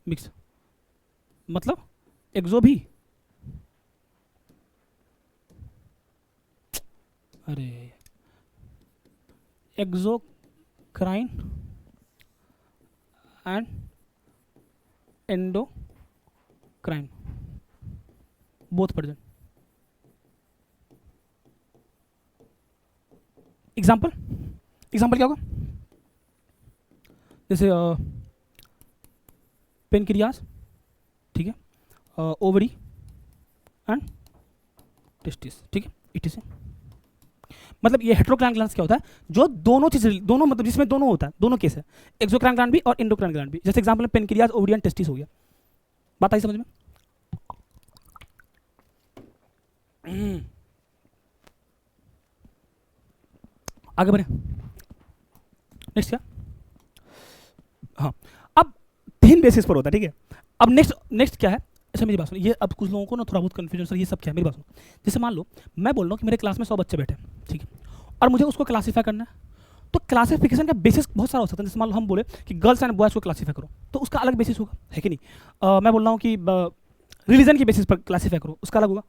S1: मिक्स्ड मतलब एक्सो भी, अरे exocrine and endocrine both present. Example क्या होगा, जैसे पेनक्रियास, ठीक है? ओवरी एंड टेस्टिस, ठीक है? इटिस, मतलब ये हेटेरोक्राइन ग्लैंड्स क्या होता है, जो दोनों चीज, दोनों मतलब जिसमें दोनों होता है, दोनों केस है, एक्सोक्राइन ग्लैंड भी और एंडोक्राइन ग्लैंड भी। जैसे एग्जांपल में पेनक्रियास, ओवरी एंड टेस्टिस हो गया। बात आई समझ में? आगे बढ़े, नेक्स्ट क्या, हाँ अब 3 बेसिस पर होता है, ठीक है? अब नेक्स्ट क्या है, अच्छा मेरी बात सुनो, ये अब कुछ लोगों को ना थोड़ा बहुत कन्फ्यूजन, सर ये सब क्या है, मेरी बात सुनो। जैसे मान लो मैं बोल रहा हूँ कि मेरे क्लास में 100 बच्चे बैठे हैं, ठीक है? और मुझे उसको क्लासीफाई करना है, तो क्लासिफिकेशन का बेसिस बहुत सारा हो सकता है। जैसे मान लो हम बोले कि गर्ल्स एंड बॉयज़ को क्लासीफाई करो, तो उसका अलग बेसिस होगा, है कि नहीं? मैं बोल रहा हूँ कि रिलीजन के बेसिस पर क्लासीफाई करो, उसका अलग होगा।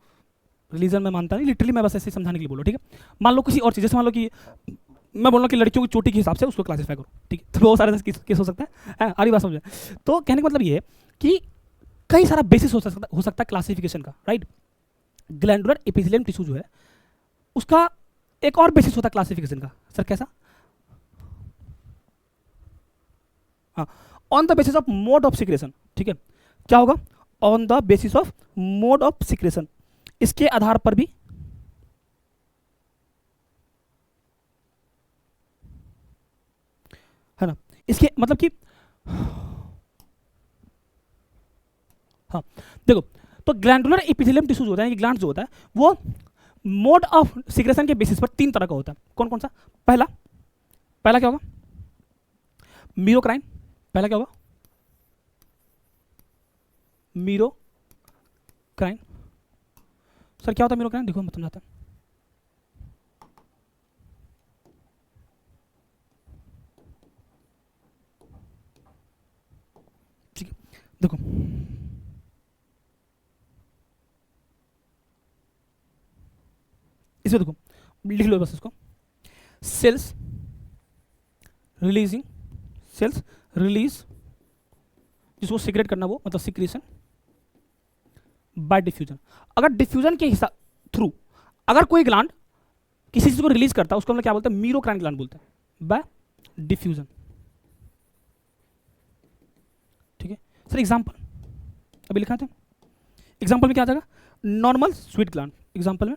S1: रिलीजन मैं मानता नहीं, लिटरली मैं बस ऐसे समझाने के लिए बोलो, ठीक है? मान लो किसी और चीज़, जैसे मान लो कि मैं बोल रहा हूँ कि लड़कियों की चोटी के हिसाब से उसको क्लासीफाई करो, ठीक है? तो बहुत सारे केस हो सकता है, आरी बात समझे? तो कहने का मतलब ये है कि कई सारा बेसिस हो सकता है क्लासिफिकेशन का, राइट? ग्लैंडुलर एपिथेलियम टिश्यू जो है उसका एक और बेसिस होता है क्लासिफिकेशन का। सर कैसा? हाँ, on the basis of mode of secretion, ठीक है? क्या होगा? On the basis of mode of secretion, इसके आधार पर भी है ना, इसके मतलब कि हाँ देखो, तो ग्लैंडुलर एपिथेलियम टिश्यू जो होता है, ग्लैंड जो होता है, वो मोड ऑफ सिक्रेशन के बेसिस पर 3 तरह का होता है। कौन कौन सा? पहला पहला क्या होगा? मीरोक्राइन। पहला क्या होगा? मीरोक्राइन। सर क्या होता है मीरोक्राइन? देखो मैं समझाता हूं। ठीक है, देखो इसमें देखो, लिख लो बस इसको। सेल्स रिलीजिंग, सेल्स रिलीज, जिसको सीक्रेट करना वो मतलब सिक्रेशन बाय डिफ्यूजन। अगर डिफ्यूजन के हिसाब थ्रू अगर कोई ग्लैंड किसी चीज को रिलीज करता है, उसको हम लोग क्या बोलते हैं? मीरोक्राइन ग्लैंड बोलते हैं, बाय डिफ्यूजन। ठीक है सर, एग्जांपल अभी लिखा था, एग्जांपल में क्या आ जाएगा? नॉर्मल स्वीट ग्लैंड, एग्जांपल में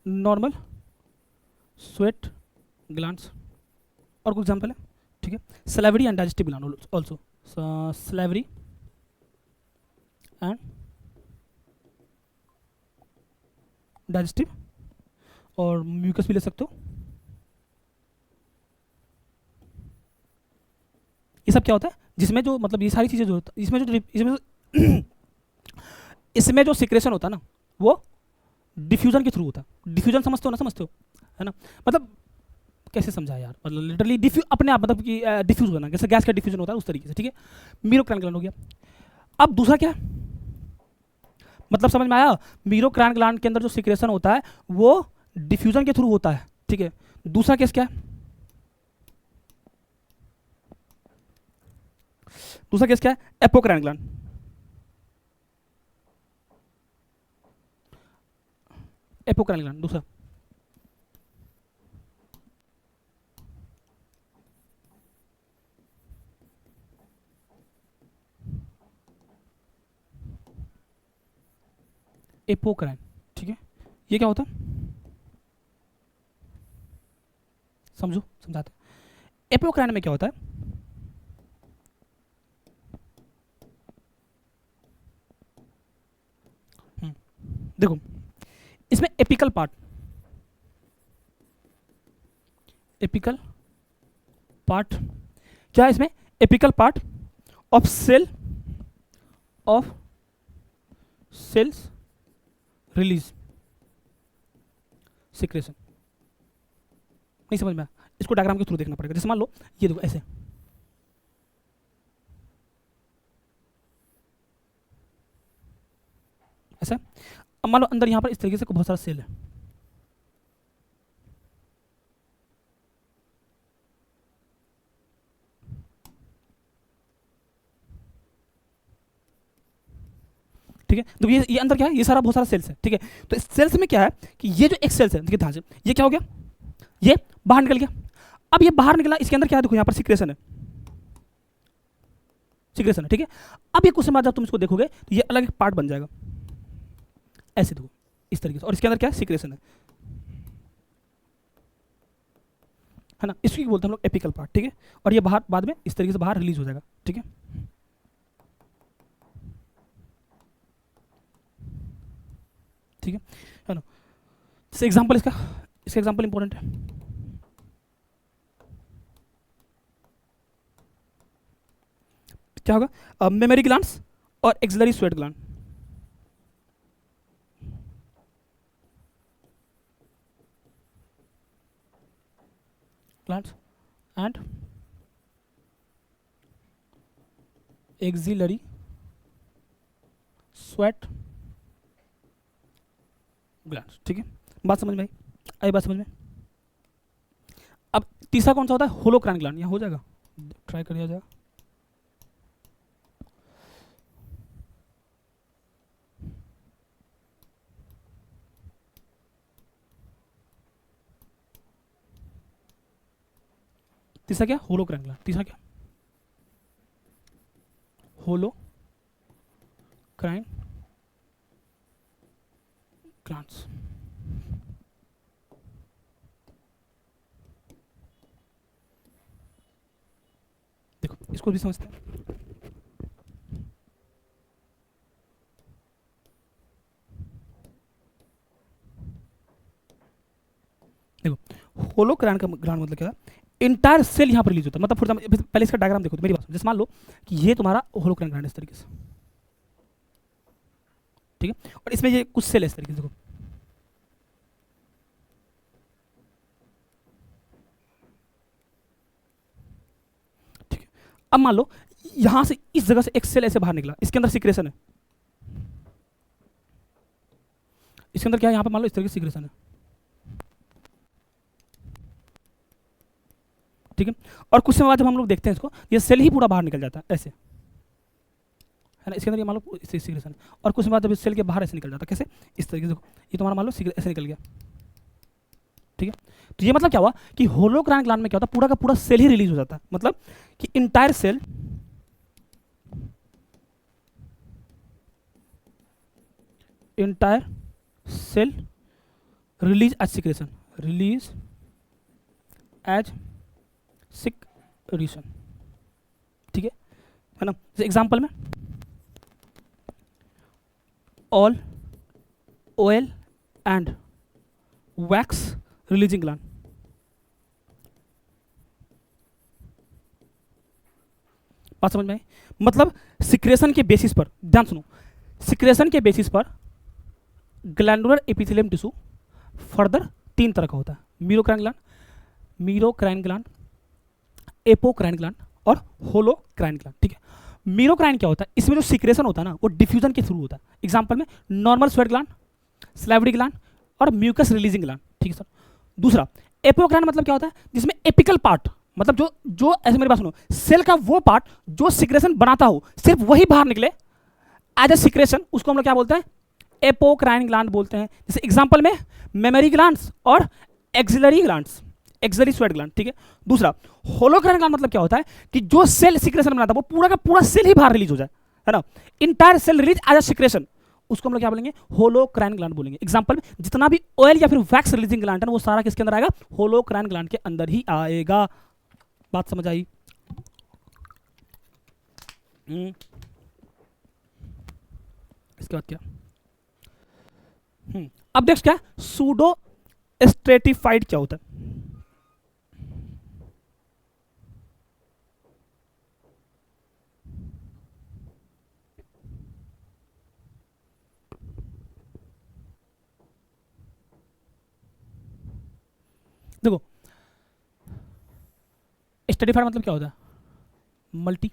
S1: नॉर्मल स्वेट ग्लैंड्स। और कोई एग्जांपल है? ठीक है, salivary and digestive gland also, salivary and digestive, और म्यूकस भी ले सकते हो। ये सब क्या होता है? जिसमें जो मतलब ये सारी चीजें जो होता है, इसमें जो सिक्रेशन होता है ना, वो डिफ्यूजन के थ्रू होता है। डिफ्यूजन समझते हो ना? समझते हो है ना? मतलब कैसे समझा यार, मतलब लिटरली अपने आप मतलब कि डिफ्यूज होना, जैसे गैस का डिफ्यूजन होता है उस तरीके से, ठीक है? मीरोक्राइन ग्लैंड हो गया। अब दूसरा क्या है, मतलब समझ में आया? मीरोक्राइन ग्लैंड के अंदर जो सिक्रेशन होता है वो डिफ्यूजन के थ्रू होता है, ठीक है? दूसरा केस क्या है? दूसरा केस क्या है? Apocrine gland. एपोक्राइन ग्लैंड दूसरा। एपोक्राइन, ठीक है? ये क्या होता है? समझो, समझाते हैं। एपोक्राइन में क्या होता है? देखो, इसमें एपिकल पार्ट, एपिकल पार्ट क्या है इसमें? Apical part of cell of cells release secretion. नहीं समझ में आया? इसको डायग्राम के थ्रू देखना पड़ेगा। जैसे मान लो ये देखो ऐसे, ऐसा। अब मान लो अंदर यहां पर इस तरीके से बहुत सारा सेल है, ठीक है? तो ये अंदर क्या है? ये सारा बहुत सारा सेल्स है, ठीक है? तो इस सेल्स में क्या है कि ये जो एक सेल्स है, देखिए ध्यान से, ये क्या हो गया? ये बाहर निकल गया। अब ये बाहर निकला, इसके अंदर क्या है? देखो यहाँ पर सिक्रेशन है, सिक्रेशन है, ठीक है? अब ये कुछ समय बाद जब तुम इसको देखोगे तो ये अलग एक पार्ट बन जाएगा, ऐसे देखो इस तरीके से, और इसके अंदर क्या है? सिक्रेशन है ना? इसको बोलते हैं हम लोग एपिकल पार्ट, ठीक है? और ये बाहर बाद में इस तरीके से बाहर रिलीज हो जाएगा, ठीक है? ठीक है ना? जैसे एग्जांपल इसका एग्जांपल इंपॉर्टेंट है। क्या होगा? मेमोरी ग्लैंड्स और axillary sweat gland. glands and axillary sweat glands। ठीक है, बात समझ में आई? आई बात समझ में? अब तीसरा कौन सा होता है? Holocrine gland. यहाँ हो जाएगा, ट्राई कर दिया जाएगा। तीसरा क्या? Holocrine gland. तीसरा क्या? Holocrine glands. देखो इसको भी समझते हैं। देखो होलोक्राइन का ग्लैंड मतलब क्या है? इंटायर सेल यहाँ पर रिलीज होता है। मतलब फॉर एग्जाम्पल पहले इसका डायग्राम देखो तो मेरी बात जैसे मान लो कि ये तुम्हारा होलोक्राइन ग्लैंड इस तरीके से, ठीक है, और इसमें ये कुछ सेल है इस तरीके से। देखो ठीक है, अब मान लो यहां से इस जगह से एक सेल ऐसे बाहर निकला, इसके अंदर सिक्रेशन है। इसके अंदर क्या है? यहाँ पे मान लो इस तरीके से सिक्रेशन है, ठीक है। और कुछ समय बाद जब हम लोग देखते हैं इसको, ये सेल ही पूरा बाहर निकल जाता है ऐसे, है ना। इसके अंदर ये मान लो सिक्रेशन है, और कुछ समय बाद जब इस सेल के बाहर ऐसे निकल जाता है, कैसे? इस तरीके से। देखो ये तुम्हारा मान लो ऐसे निकल गया, ठीक है। तो ये मतलब क्या हुआ कि होलोक्राइन ग्लैंड में क्या होता है? पूरा का पूरा सेल ही रिलीज हो जाता है। मतलब कि entire cell release as secretion, release as secretion, ठीक है ना। जैसे एग्जांपल में all oil and wax releasing gland. बात समझ में आई? मतलब सिक्रेशन के बेसिस पर, ध्यान सुनो, सिक्रेशन के बेसिस पर ग्लैंडुलर एपिथेलियम टिश्यू फर्दर 3 तरह का होता है। मीरोक्राइन ग्लैंड, एपोक्राइन ग्लैंड और होलोक्राइन ग्लैंड, ठीक है। मीरोक्राइन क्या होता है? इसमें जो सिक्रेशन होता है ना वो डिफ्यूजन के थ्रू होता है। एग्जांपल में normal sweat gland, slavery gland और म्यूकस रिलीजिंग ग्लैंड, ठीक है सर। दूसरा एपोक्राइन मतलब क्या होता है? जिसमें एपिकल पार्ट, मतलब जो जो ऐसे मेरी बात सुनो, सेल का वो पार्ट जो सिक्रेशन बनाता हो सिर्फ वही बाहर निकले एज ए सिक्रेशन, उसको हम लोग क्या बोलते हैं? एपोक्राइन ग्लैंड बोलते हैं। जैसे एग्जांपल में मेमरी ग्लैंड्स और axillary glands, axillary sweat gland, ठीक है। दूसरा होलोक्राइन ग्लैंड मतलब क्या होता है कि जो सेल सिक्रेशन बनाता है वो पूरा का पूरा सेल ही बाहर रिलीज हो जाए, है ना। Entire cell release as a secretion, उसको हम लोग क्या बोलेंगे? होलोक्राइन ग्लैंड बोलेंगे। एग्जांपल में जितना भी ऑयल या फिर वैक्स रिलीजिंग ग्लैंड है वो सारा किसके अंदर आएगा? होलोक्राइन ग्लैंड के अंदर ही आएगा। बात समझ आई? इसके बाद क्या? अब नेक्स्ट क्या? सूडो स्ट्रेटिफाइड क्या होता है? देखो स्ट्रेटिफाइड मतलब क्या होता है? मल्टी,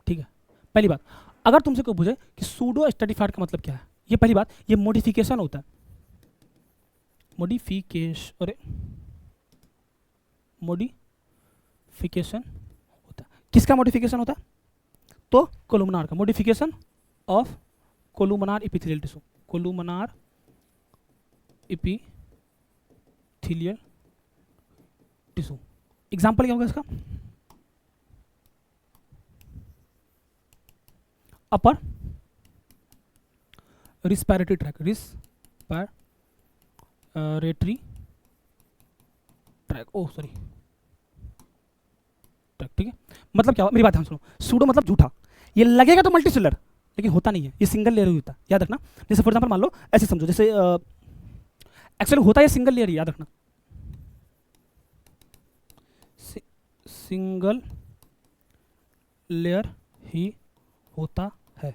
S1: ठीक है। पहली बात, अगर तुमसे कोई पूछे कि सूडो स्ट्रेटिफाइड का मतलब क्या है, ये पहली बात, ये मॉडिफिकेशन होता है। मॉडिफिकेशन होता है। किसका मॉडिफिकेशन होता है? तो कोलुमनार का modification of columnar epithelial tissue, columnar epithelial tissue. Example क्या होगा इसका? अपर रिस्पिरेटरी ट्रैक, रिस्पिरेटरी ट्रैक, ओ सॉरी ट्रैक, ठीक है। मतलब क्या? मेरी बात ध्यान सुनो, सूडो मतलब झूठा, ये लगेगा तो मल्टीसेलर लेकिन होता नहीं है, ये सिंगल लेयर ही होता है, याद रखना। जैसे फॉर एग्जांपल मान लो ऐसे समझो, जैसे एक्चुअली होता है सिंगल लेयर, याद रखना, सिंगल लेयर ही होता है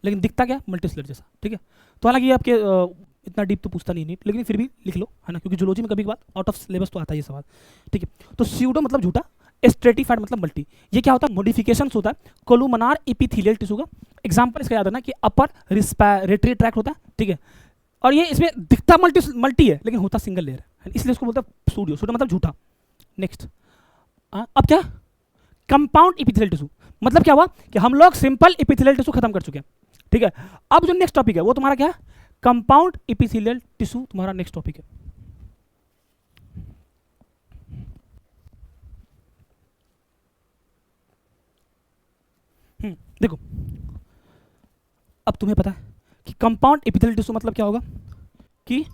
S1: लेकिन दिखता क्या? मल्टीसेलर जैसा, ठीक है। तो हालांकि ये आपके इतना डीप तो पूछता नहीं नीट, लेकिन फिर भी लिख लो, है ना, क्योंकि जूलॉजी में कभी कभार आउट ऑफ सिलेबस तो आता है ये सवाल, ठीक है। तो स्यूडो मतलब झूठा, स्ट्रेटिफाइड मतलब मल्टी। ये क्या होता है, मॉडिफिकेशन होता है कोलुमनार एपिथेलियल टिश्यू का। एग्जांपल इसका याद रखना कि अपर रिस्पिरेटरी ट्रैक्ट होता है, ठीक है, और ये इसमें दिखता मल्टी है लेकिन होता सिंगल लेयर है, इसलिए इसको बोलते हैं सूडो। सूडो मतलब झूठा। नेक्स्ट, अब क्या, कंपाउंड एपिथेलियल टिश्यू। मतलब क्या हुआ कि हम लोग सिंपल एपिथेलियल टिश्यू खत्म कर चुके हैं, ठीक है। अब जो नेक्स्ट टॉपिक है वो तुम्हारा क्या है, कंपाउंड एपिथेलियल टिश्यू तुम्हारा नेक्स्ट टॉपिक है। देखो, अब तुम्हें पता है कि कंपाउंड एपिथेलियल टिश्यू मतलब क्या होगा, कि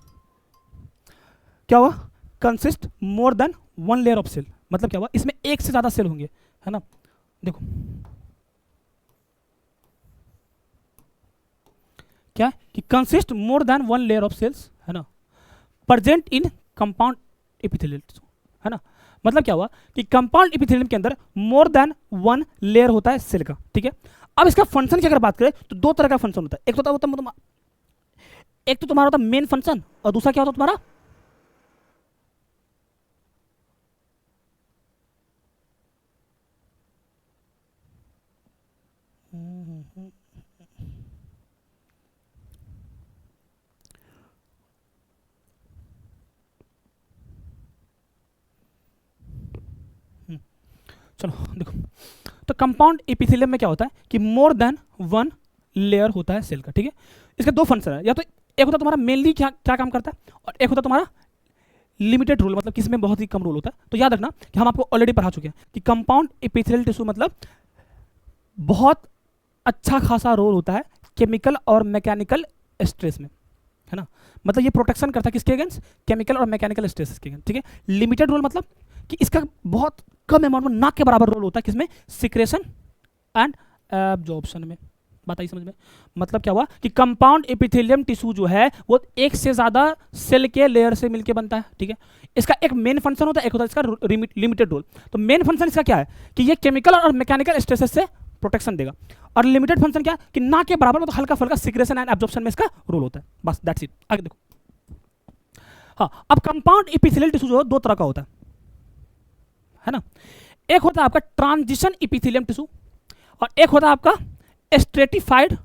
S1: क्या होगा, consist more than one layer of cell. मतलब क्या हुआ, इसमें एक से ज्यादा सेल होंगे, है ना। देखो क्या है कि consist more than one layer of cells, है ना, present in compound epithelial tissue, है ना। मतलब क्या हुआ कि कंपाउंड एपिथेलियम के अंदर मोर देन वन लेयर होता है सेल का, ठीक है। अब इसका फंक्शन की अगर बात करें तो दो तरह का फंक्शन होता है। एक तो होता एक तो तुम्हारा होता है मेन फंक्शन, और दूसरा क्या होता है तुम्हारा, चलो देखो, तो कंपाउंड एपिथेलियम में क्या होता है कि मोर देन वन लेयर होता है सेल का, ठीक है। इसके दो फंक्शन है, या तो एक होता तुम्हारा मेनली क्या क्या काम करता है, और एक होता तुम्हारा लिमिटेड रोल, मतलब किसी में बहुत ही कम रोल होता है। तो याद रखना कि हम आपको ऑलरेडी पढ़ा चुके हैं कि कंपाउंड एपिथेलियल टिश्यू मतलब बहुत अच्छा खासा रोल होता है केमिकल और मैकेनिकल स्ट्रेस में, है ना। मतलब ये प्रोटेक्शन करता है किसके अगेंस्ट, केमिकल और मैकेनिकल स्ट्रेस के अगेंस्ट, ठीक है। लिमिटेड रोल मतलब कि इसका बहुत कम अमाउंट में, ना के बराबर रोल होता है किसमें, सिक्रेशन एंड एब्जॉर्प्शन में। बात आई समझ में। मतलब क्या हुआ कि कंपाउंड एपिथेलियम टिश्यू जो है वो एक से ज्यादा सेल के लेयर से मिलकर बनता है, ठीक है। इसका एक मेन फंक्शन होता है, एक होता है इसका लिमिटेड रोल। तो मेन फंक्शन इसका क्या है कि ये केमिकल और मैकेनिकल स्ट्रेसेस से प्रोटेक्शन देगा, और लिमिटेड फंक्शन क्या है कि ना के बराबर मतलब हल्का फुल्का सिक्रेशन एंड एब्जॉर्प्शन में इसका रोल होता है, बस दैट्स इट। आगे देखो, हाँ, अब कंपाउंड एपिथेलियल टिश्यू जो दो तरह का होता है ना। एक होता है आपका ट्रांजिशन एपिथेलियम टिश्यू, और एक होता है आपका स्ट्रेटिफाइड,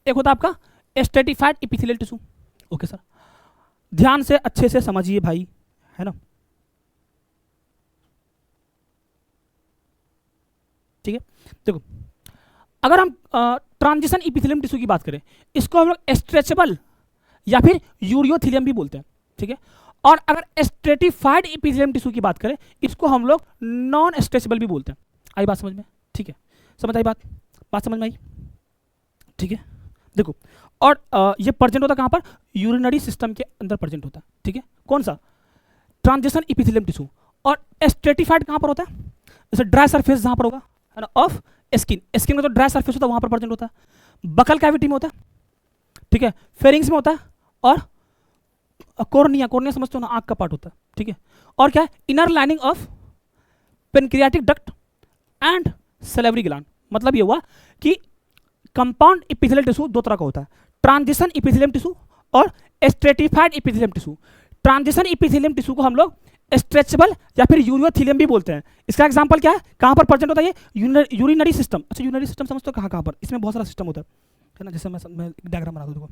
S1: एक होता है आपका stratified epithelial tissue. Okay sir, ध्यान से अच्छे से समझिए भाई, है ना, ठीक है। देखो, अगर हम ट्रांजिशन एपिथेलियम टिश्यू की बात करें, इसको हम लोग स्ट्रेचेबल या फिर यूरियोथिलियम भी बोलते हैं, ठीक है। और अगर स्ट्रेटिफाइड एपिथेलियम टिश्यू की बात करें, इसको हम लोग नॉन स्ट्रेचेबल भी बोलते हैं। आई बात समझ में, ठीक है, समझ आई बात समझ में आई, ठीक है। देखो, और ये प्रेजेंट होता है कहाँ पर, यूरिनरी सिस्टम के अंदर प्रेजेंट होता है, ठीक है। कौन सा, ट्रांजिशन एपिथेलियम टिश्यू। और स्ट्रेटिफाइड कहाँ पर होता है, जैसे ड्राई सरफेस जहाँ पर होगा, है ना, ऑफ स्किन में तो ड्राई सरफेस होता है वहाँ पर प्रेजेंट होता है। बकल कैविटी में होता है, ठीक है, फेरिंग्स में होता है, और कोर्निया, कोर्निया समझते हो ना, आँख का पार्ट होता है, ठीक है। और क्या है, inner lining of pancreatic duct and salivary gland. मतलब ये हुआ कि कंपाउंड एपिथेलियल टिश्यू दो तरह का होता है, ट्रांजिशन एपिथेलियम टिश्यू और stratified epithelium tissue. Transition epithelium tissue को हम लोग स्ट्रेचेबल या फिर यूरियोथिलियम भी बोलते हैं। इसका एग्जांपल क्या है, कहाँ पर प्रेजेंट होता है ये, यूरिनरी सिस्टम। अच्छा, यूरिनरी सिस्टम समझते हो कहाँ पर, इसमें बहुत सारा सिस्टम होता है ना। जैसे मैं एक डायग्राम बना दूँ,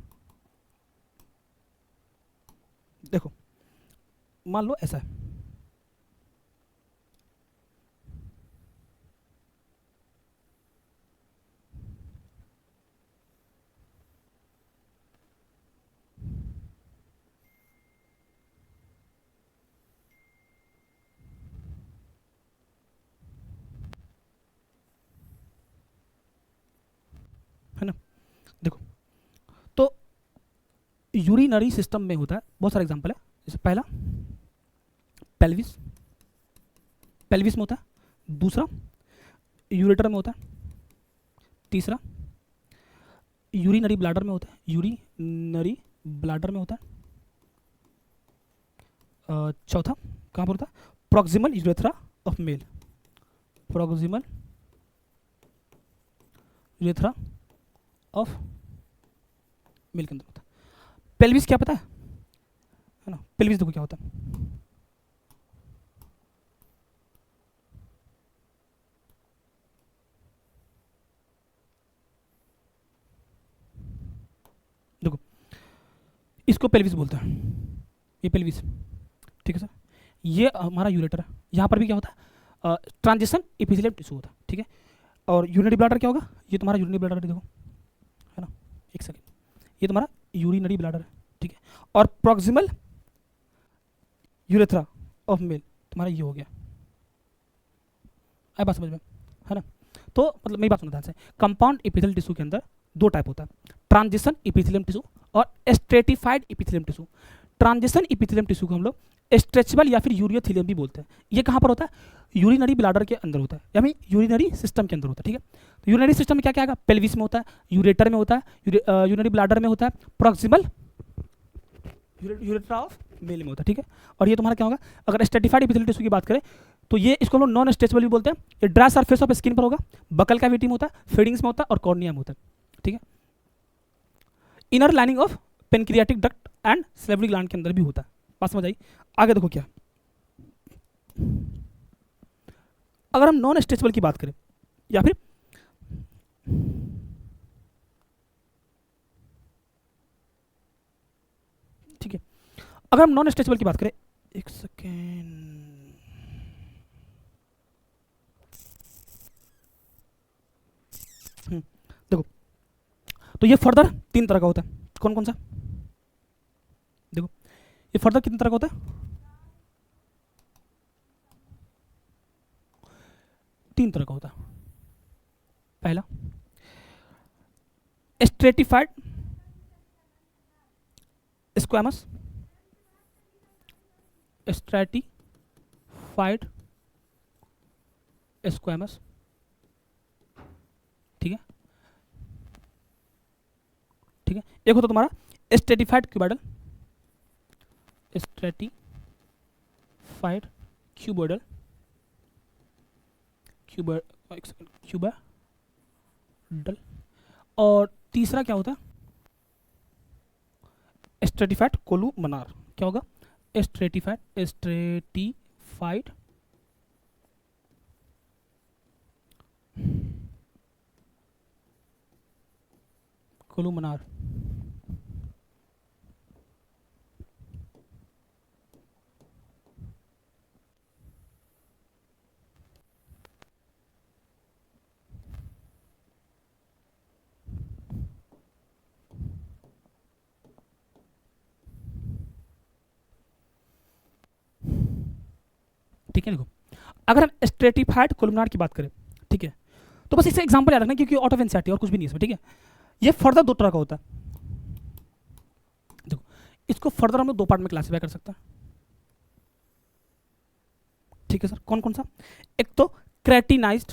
S1: देखो, मान लो ऐसा है, है ना। देखो, तो यूरिनरी सिस्टम में होता है, बहुत सारे एग्जांपल है। जैसे पहला पेल्विस, पेल्विस में होता है। दूसरा यूरेटर में होता है। तीसरा यूरिनरी ब्लैडर में होता है, यूरिनरी ब्लैडर में होता है। चौथा कहाँ पर होता है, proximal urethra of male, proximal urethra of male के अंदर होता है। पेल्विस क्या पता है ना? पेल्विस देखो क्या होता है, देखो इसको पेल्विस बोलते हैं, ये पेल्विस, ठीक है सर। ये हमारा यूरेटर है, यहाँ पर भी क्या होता है, ट्रांजिशन एपिथेलियल टिश्यू होता है, ठीक है। और यूरिनरी ब्लैडर क्या होगा, ये तुम्हारा यूरिनरी ब्लैडर देखो, है ना, एक सेकेंड, ये तुम्हारा यूरिनरी ब्लैडर है, ठीक है। और प्रॉक्सिमल यूरेथ्रा ऑफ मेल तुम्हारा ये हो गया, आई बात समझ में, है ना। तो मतलब मेरी बात सुनो ध्यान से, कंपाउंड एपिथेलियल टिश्यू के अंदर दो टाइप होता है, ट्रांजिशन एपिथेलियम टिश्यू और stratified epithelium tissue. Transition epithelium tissue को हम लोग स्ट्रेचेबल या फिर यूरियोथेलियम भी बोलते हैं। ये कहाँ पर होता है, यूरिनरी ब्लैडर के अंदर होता है, यानी यूरिनरी सिस्टम के अंदर होता है, ठीक है। तो यूरिनरी सिस्टम में क्या क्या आएगा, पेल्विस में होता है, यूरेटर में होता है, यूरिनरी ब्लैडर में होता है, प्रॉक्सिमल यूरेथ्रा ऑफ मेल में होता है, ठीक है। और ये तुम्हारा क्या होगा, अगर स्ट्रेटिफाइड एपिथेलियल टिश्यू की बात करें तो ये इसको हम लोग नॉन स्ट्रेचेबल भी बोलते हैं। ये ड्राई सरफेस ऑफ स्किन पर होगा, बकल कैविटी में होता है, फीडिंग्स में होता है और कॉर्निया में होता है, ठीक है। Inner lining of pancreatic duct and salivary gland के अंदर भी होता है। बात समझ आई। आगे देखो क्या, अगर हम नॉन स्ट्रेचेबल की बात करें या फिर ठीक है, अगर हम नॉन स्ट्रेचेबल की बात करें, एक सेकेंड, देखो तो ये फर्दर तीन तरह का होता है, कौन कौन सा, देखो ये फर्दर कितने तरह का होता है, तीन तरह का होता है। पहला स्ट्रेटिफाइड स्क्वैमस, स्ट्रेटिफाइड स्क्वैमस, ठीक है, ठीक है। एक होता तुम्हारा stratified cuboidal, stratified cuboidal, cuboidal. और तीसरा क्या होता है, स्ट्रेटिफाइड कोलुमनार। क्या होगा, स्ट्रेटिफाइड कोलुमनार। ठीक है, देखो अगर हम स्ट्रेटिफाइड कोलुमनार की बात करें, ठीक है, तो बस इससे एग्जांपल याद रखना क्योंकि आउट ऑफ एनसीईआरटी और कुछ भी नहीं है इसमें, ठीक है। ये फर्दर दो तरह का होता है, देखो इसको फर्दर हम लोग दो पार्ट में क्लासीफाई कर सकते हैं, ठीक है सर। कौन कौन सा, एक तो क्रेटिनाइज्ड,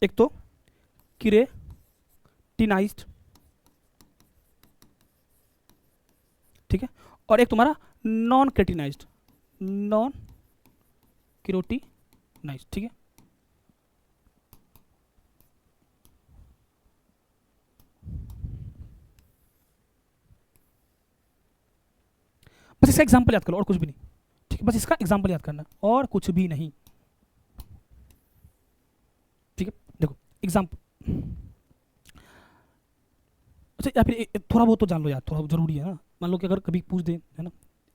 S1: एक तो क्रेटिनाइज्ड, ठीक है, और एक तुम्हारा नॉन क्रेटिनाइज्ड, नॉन क्रेटिनाइज्ड, ठीक है। बस इसका एग्जांपल याद करो और कुछ भी नहीं, ठीक है, बस इसका एग्जांपल याद करना और कुछ भी नहीं, ठीक है। देखो एग्जांपल, अच्छा या फिर थोड़ा बहुत तो जान लो यार, थोड़ा जरूरी है ना, मान लो कि अगर कभी पूछ दे, है ना,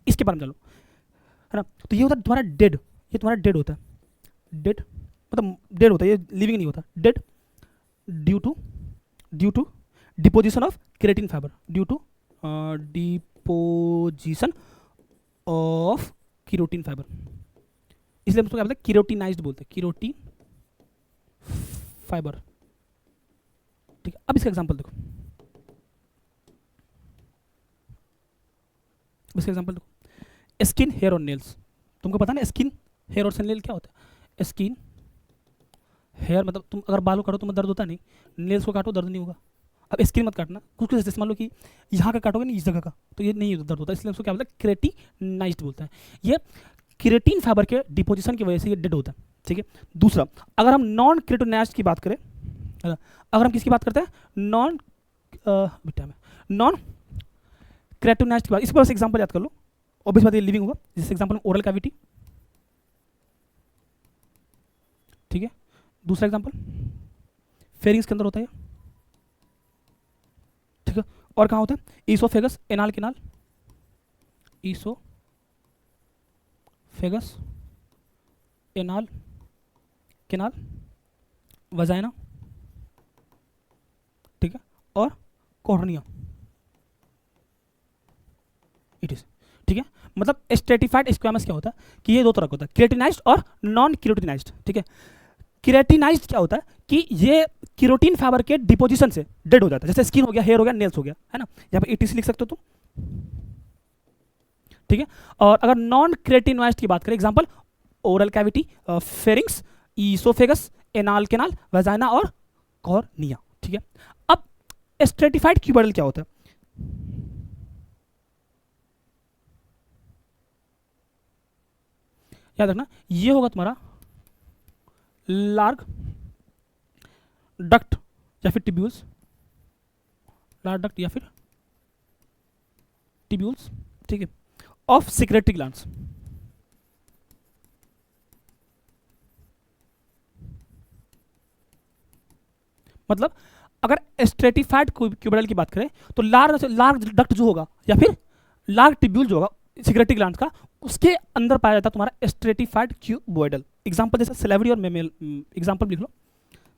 S1: इसके बारे में जान लो, है ना। तो ये होता है तुम्हारा डेड, ये तुम्हारा डेड होता है, डेड मतलब डेड होता है, ये लिविंग नहीं होता, dead due to deposition of keratin fibre, due to deposition of keratin fibre, इसलिए हम उसको क्या बोलते हैं, केराटिनाइज्ड बोलते हैं, केराटिन फाइबर, ठीक है। अब इसका एग्जांपल देखो, इसका एग्जांपल देखो, स्किन, हेयर और नेल्स। तुमको पता ना स्किन, हेयर और नेल क्या होता है, स्किन हेयर मतलब तुम अगर बालों काटो तुम्हें दर्द होता नहीं, नेल्स को काटो दर्द नहीं होगा। अब स्किन मत काटना, कुछ कुछ जैसे मान लो कि यहाँ का काटोगे नहीं इस जगह का, तो ये नहीं दर्द होता, इसलिए उसको क्या बोलते हैं, केराटिनाइज्ड बोलते हैं। ये केराटिन फाइबर के डिपोजिशन की वजह से ये डेड होता है, ठीक है। दूसरा, अगर हम नॉन केराटिनाइज्ड की बात करें, अगर हम किसकी बात करते हैं, नॉन बेटा में नॉन क्रेटिनाइज्ड की बात, इस पर बस एग्जांपल याद कर लो, ऑब्वियस बात ये लिविंग होगा, जिस एग्जांपल में ओरल कैविटी, ठीक है। दूसरा एग्जांपल फेरिंग्स के अंदर होता है, ठीक है। और कहाँ होता है, oesophagus, anal canal, oesophagus, anal canal, vagina, ठीक है, और कॉर्निया, इट इज, ठीक है। मतलब स्ट्रेटिफाइड स्क्वैमस क्या होता है कि ये दो तरह का होता है, केराटिनाइज्ड और नॉन केराटिनाइज्ड, ठीक है। केराटिनाइज्ड क्या होता है कि ये केरोटीन फाइबर के डिपोजिशन से डेड हो जाता है, जैसे स्किन हो गया, हेयर हो गया, नेल्स हो गया, है ना, यहाँ पे ईटीसी लिख सकते हो तुम, ठीक है। और अगर नॉन केराटिनाइज्ड की बात करें, example oral cavity, pharynx, oesophagus, anal canal, vagina और कॉर्निया, ठीक है। अब स्ट्रेटिफाइड क्यूबोइडल क्या होता है, याद रखना, ये होगा तुम्हारा लार्ग डक्ट या फिर टिब्यूल्स, लार्ग डक्ट या फिर टिब्यूल्स, ठीक है, ऑफ सिक्रेटरी ग्लैंड्स। मतलब अगर स्ट्रेटिफाइड क्यूबोइडल की बात करें तो लार्ग डक्ट जो होगा या फिर लार्ग टिब्यूल जो होगा सिक्रेटरी ग्लैंड का, उसके अंदर पाया जाता है तुम्हारा स्ट्रेटिफाइड क्यूबोइडल। एग्जांपल जैसे सलेवरी और मेमेल, एग्जांपल लिख लो,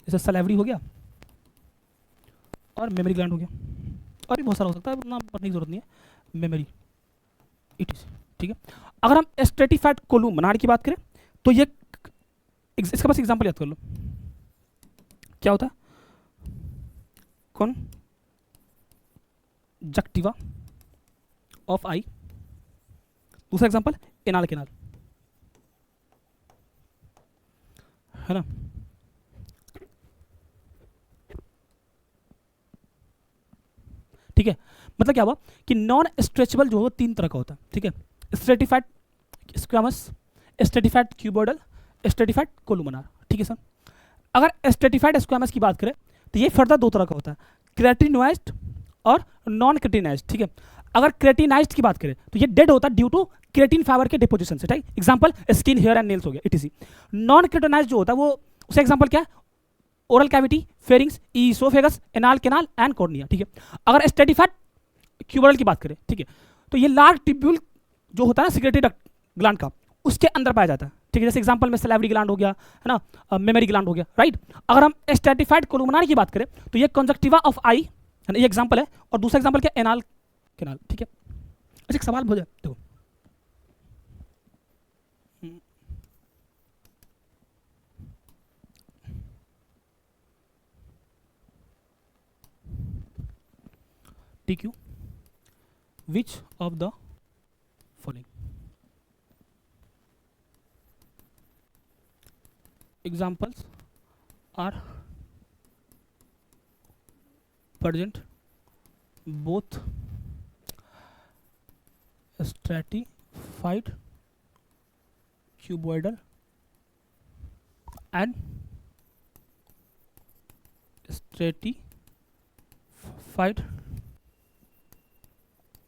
S1: जैसे सलेवरी हो गया और मेमोरी ग्लैंड हो गया, और भी बहुत सारा हो सकता है, उतना पढ़ने की जरूरत नहीं है, मेमोरी, इट इज, ठीक है। अगर हम स्ट्रेटिफाइड कोलुमनार की बात करें तो ये, इसका बस एग्जांपल याद कर लो, क्या होता है, कौन जक्टिवा ऑफ आई, दूसरा एग्जांपल एनाल केनाल, है ना। ठीक है, मतलब क्या हुआ कि नॉन स्ट्रेचेबल जो हो तीन तरह का होता है, ठीक है। Stratified squamous, stratified cuboidal, stratified columnar, ठीक है सर। अगर स्ट्रेटिफाइड स्क्वैमस की बात करें तो ये फर्दर दो तरह का होता है, क्रेटिनाइज्ड और नॉन क्रेटिनाइज्ड, ठीक है। अगर क्रेटिनाइज्ड की बात करें तो ये डेड होता है ड्यू टू क्रेटिन फाइबर के डिपोजिशन से, ठीक। Example skin, hair and nails हो गया, इटीसी। नॉन क्रेटिनाइज्ड जो होता है वो, उसका एग्जांपल क्या है, oral cavity, pharynx, oesophagus, anal canal and cornea, ठीक है। अगर स्ट्रेटिफाइड क्यूबोइडल की बात करें, ठीक है, तो ये लार्ज ट्यूब्यूल जो होता है ना सिक्रेटरी ग्लैंड का, उसके अंदर पाया जाता है, ठीक है। जैसे एग्जांपल में सलेवरी ग्लैंड हो गया, है ना, मेमोरी ग्लैंड हो गया, राइट। अगर हम स्ट्रेटिफाइड कोलुमनार की बात करें तो ये कंजक्टिवा ऑफ आई, है ना, ये एग्जांपल है, और दूसरा एग्जांपल क्या, एनाल केनाल, ठीक है। अच्छा एक सवाल हो जाए, देखो TQ, which of the following examples are present both stratified cuboidal and stratified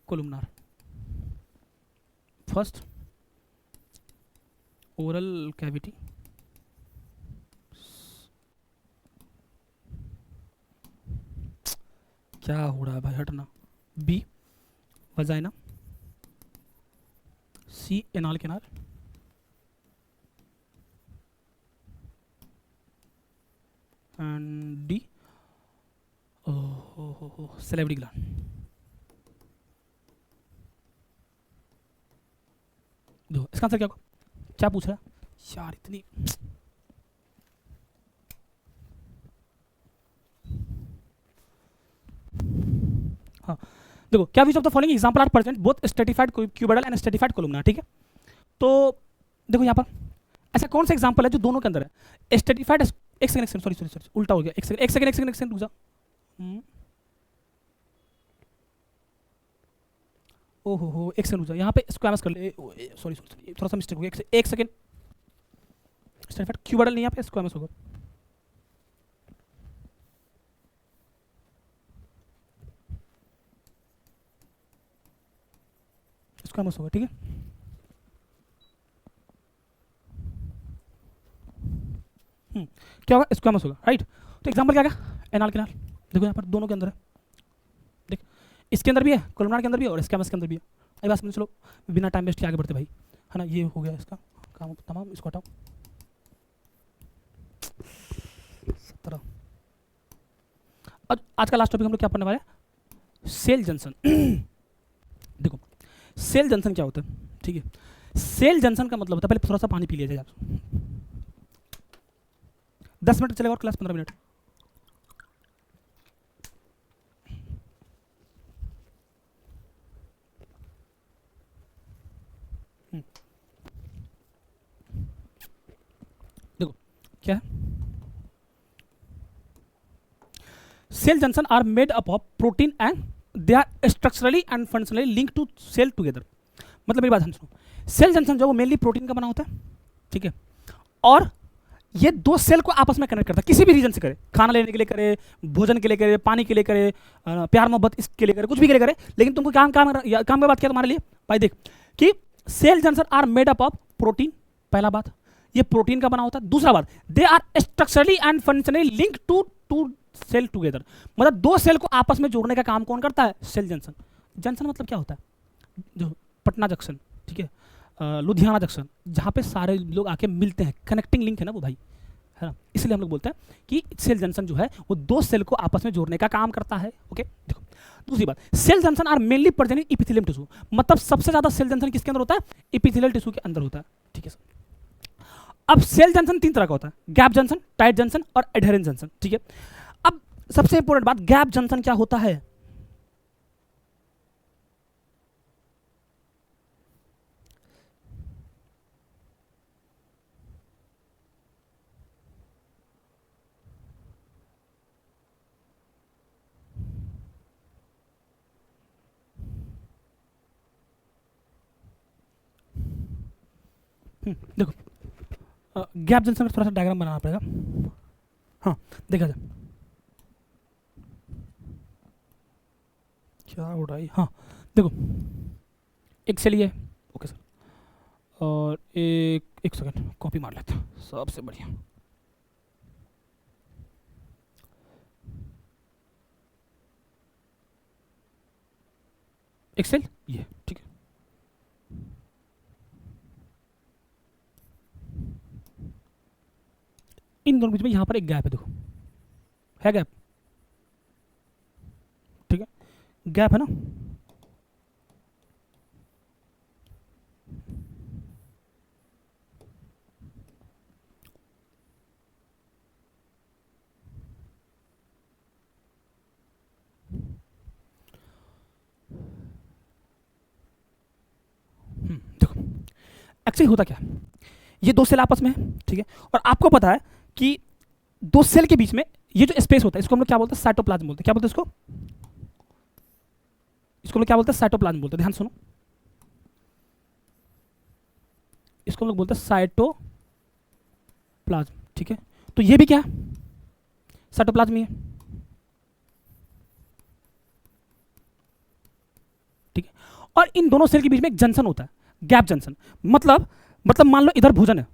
S1: columnar? First, oral cavity, क्या हो रहा है भाई, हटना। B vagina, C anal canal, and D salivary gland. देखो इसका आंसर क्या होगा, क्या पूछ रहा है यार, इतनी हाँ। देखो क्या which of the following example are present both stratified cuboidal and stratified columnar, ठीक है। तो देखो यहाँ पर ऐसा कौन सा एग्जांपल है जो दोनों के अंदर है, स्ट्रेटिफाइड, एक सेकंड सॉरी सॉरी सॉरी उल्टा हो गया, एक सेकंड रुक जा। ओहो एक सेकंड रुक जा, यहाँ पे स्क्वामस कर ले, सॉरी सॉरी थोड़ा सा मिस्टेक हो गया, एक सेकंड। स्ट्रेटिफाइड क्यूबोइडल नहीं, यहाँ पे स्क्वामस होगा। स्क्वामस होगा, ठीक है। क्या होगा, स्क्वामस होगा, राइट। तो एग्जांपल क्या क्या, एनाल कैनाल, देखो यहाँ पर दोनों के अंदर है, देख इसके अंदर भी है, कोलमनार के अंदर भी है और स्क्वामस के अंदर भी है। अभी बात समझ, चलो बिना टाइम वेस्ट के आगे बढ़ते भाई, है ना। ये हो गया इसका काम तमाम, इसको हटाओ। 17। आज का लास्ट टॉपिक हम लोग क्या पढ़ने वाले हैं, सेल जंक्शन। देखो सेल जंक्शन क्या होता है, ठीक है। सेल जंक्शन का मतलब होता है, पहले थोड़ा सा पानी पी लिया जाए आप। 10 मिनट चलेगा और क्लास 15 मिनट। देखो क्या है, cell junction are made up of protein and they are structurally and functionally link to cell together. मतलब मेरी बात सुनो, सेल जंक्शन जो वो मेनली प्रोटीन का बना होता है, ठीक है। और ये दो सेल को आपस में कनेक्ट करता है, किसी भी रीजन से करे, खाना लेने के लिए करे, भोजन के लिए करे, पानी के लिए करे, प्यार मोहब्बत इसके लिए करे, कुछ भी के लिए करे, लेकिन तुमको काम काम काम की बात किया तुम्हारे लिए भाई। देख कि cell junction are made up of protein, पहला बात ये प्रोटीन का बना होता है। दूसरा बात, they are structurally and functionally link to cell together, मतलब दो सेल को आपस में जोड़ने का काम कौन करता है, सेल जंक्शन। जंक्शन मतलब क्या होता है, जो पटना जंक्शन, ठीक है, लुधियाना जंक्शन, जहाँ पे सारे लोग आके मिलते हैं, कनेक्टिंग लिंक है ना वो भाई, है ना। इसलिए हम लोग बोलते हैं कि सेल जंक्शन जो है वो दो सेल को आपस में जोड़ने का काम करता है, ओके। देखो दूसरी बात, cell junction are mainly present in epithelium tissue, मतलब सबसे ज्यादा सेल जंक्शन किसके अंदर होता है, एपिथेलियल टिश्यू के अंदर होता है, ठीक है सर। अब सेल जंक्शन तीन तरह का होता है, गैप जंक्शन, टाइट जंक्शन और एडहेरेंस जंक्शन, ठीक है। अब सबसे इंपॉर्टेंट बात, गैप जंक्शन क्या होता है, देखो गैप जंक्शन का थोड़ा सा डायग्राम बनाना पड़ेगा। हाँ देखा जाए क्या हो रहा है, हाँ देखो एक सेल ये, ओके सर, और एक सेकंड कॉपी मार लेता हूँ, सबसे बढ़िया। एक सेल ये, ठीक है। इन दोनों बीच में यहाँ पर एक गैप है, देखो है गैप, ठीक है, गैप है ना। देखो एक्चुअली होता क्या, ये दो सेल आपस में है, ठीक है, और आपको पता है कि दो सेल के बीच में ये जो स्पेस होता है इसको हम लोग क्या बोलते हैं, साइटोप्लाज्म बोलते हैं। क्या बोलते हैं इसको, इसको हम लोग क्या बोलते हैं, साइटोप्लाज्म बोलते हैं। ध्यान सुनो, इसको हम लोग बोलते हैं साइटोप्लाज्म, ठीक है। तो ये भी क्या है, साइटोप्लाज्म ही है, ठीक है। और इन दोनों सेल के बीच में एक जंक्शन होता है, गैप जंक्शन। मतलब मान लो इधर भोजन है,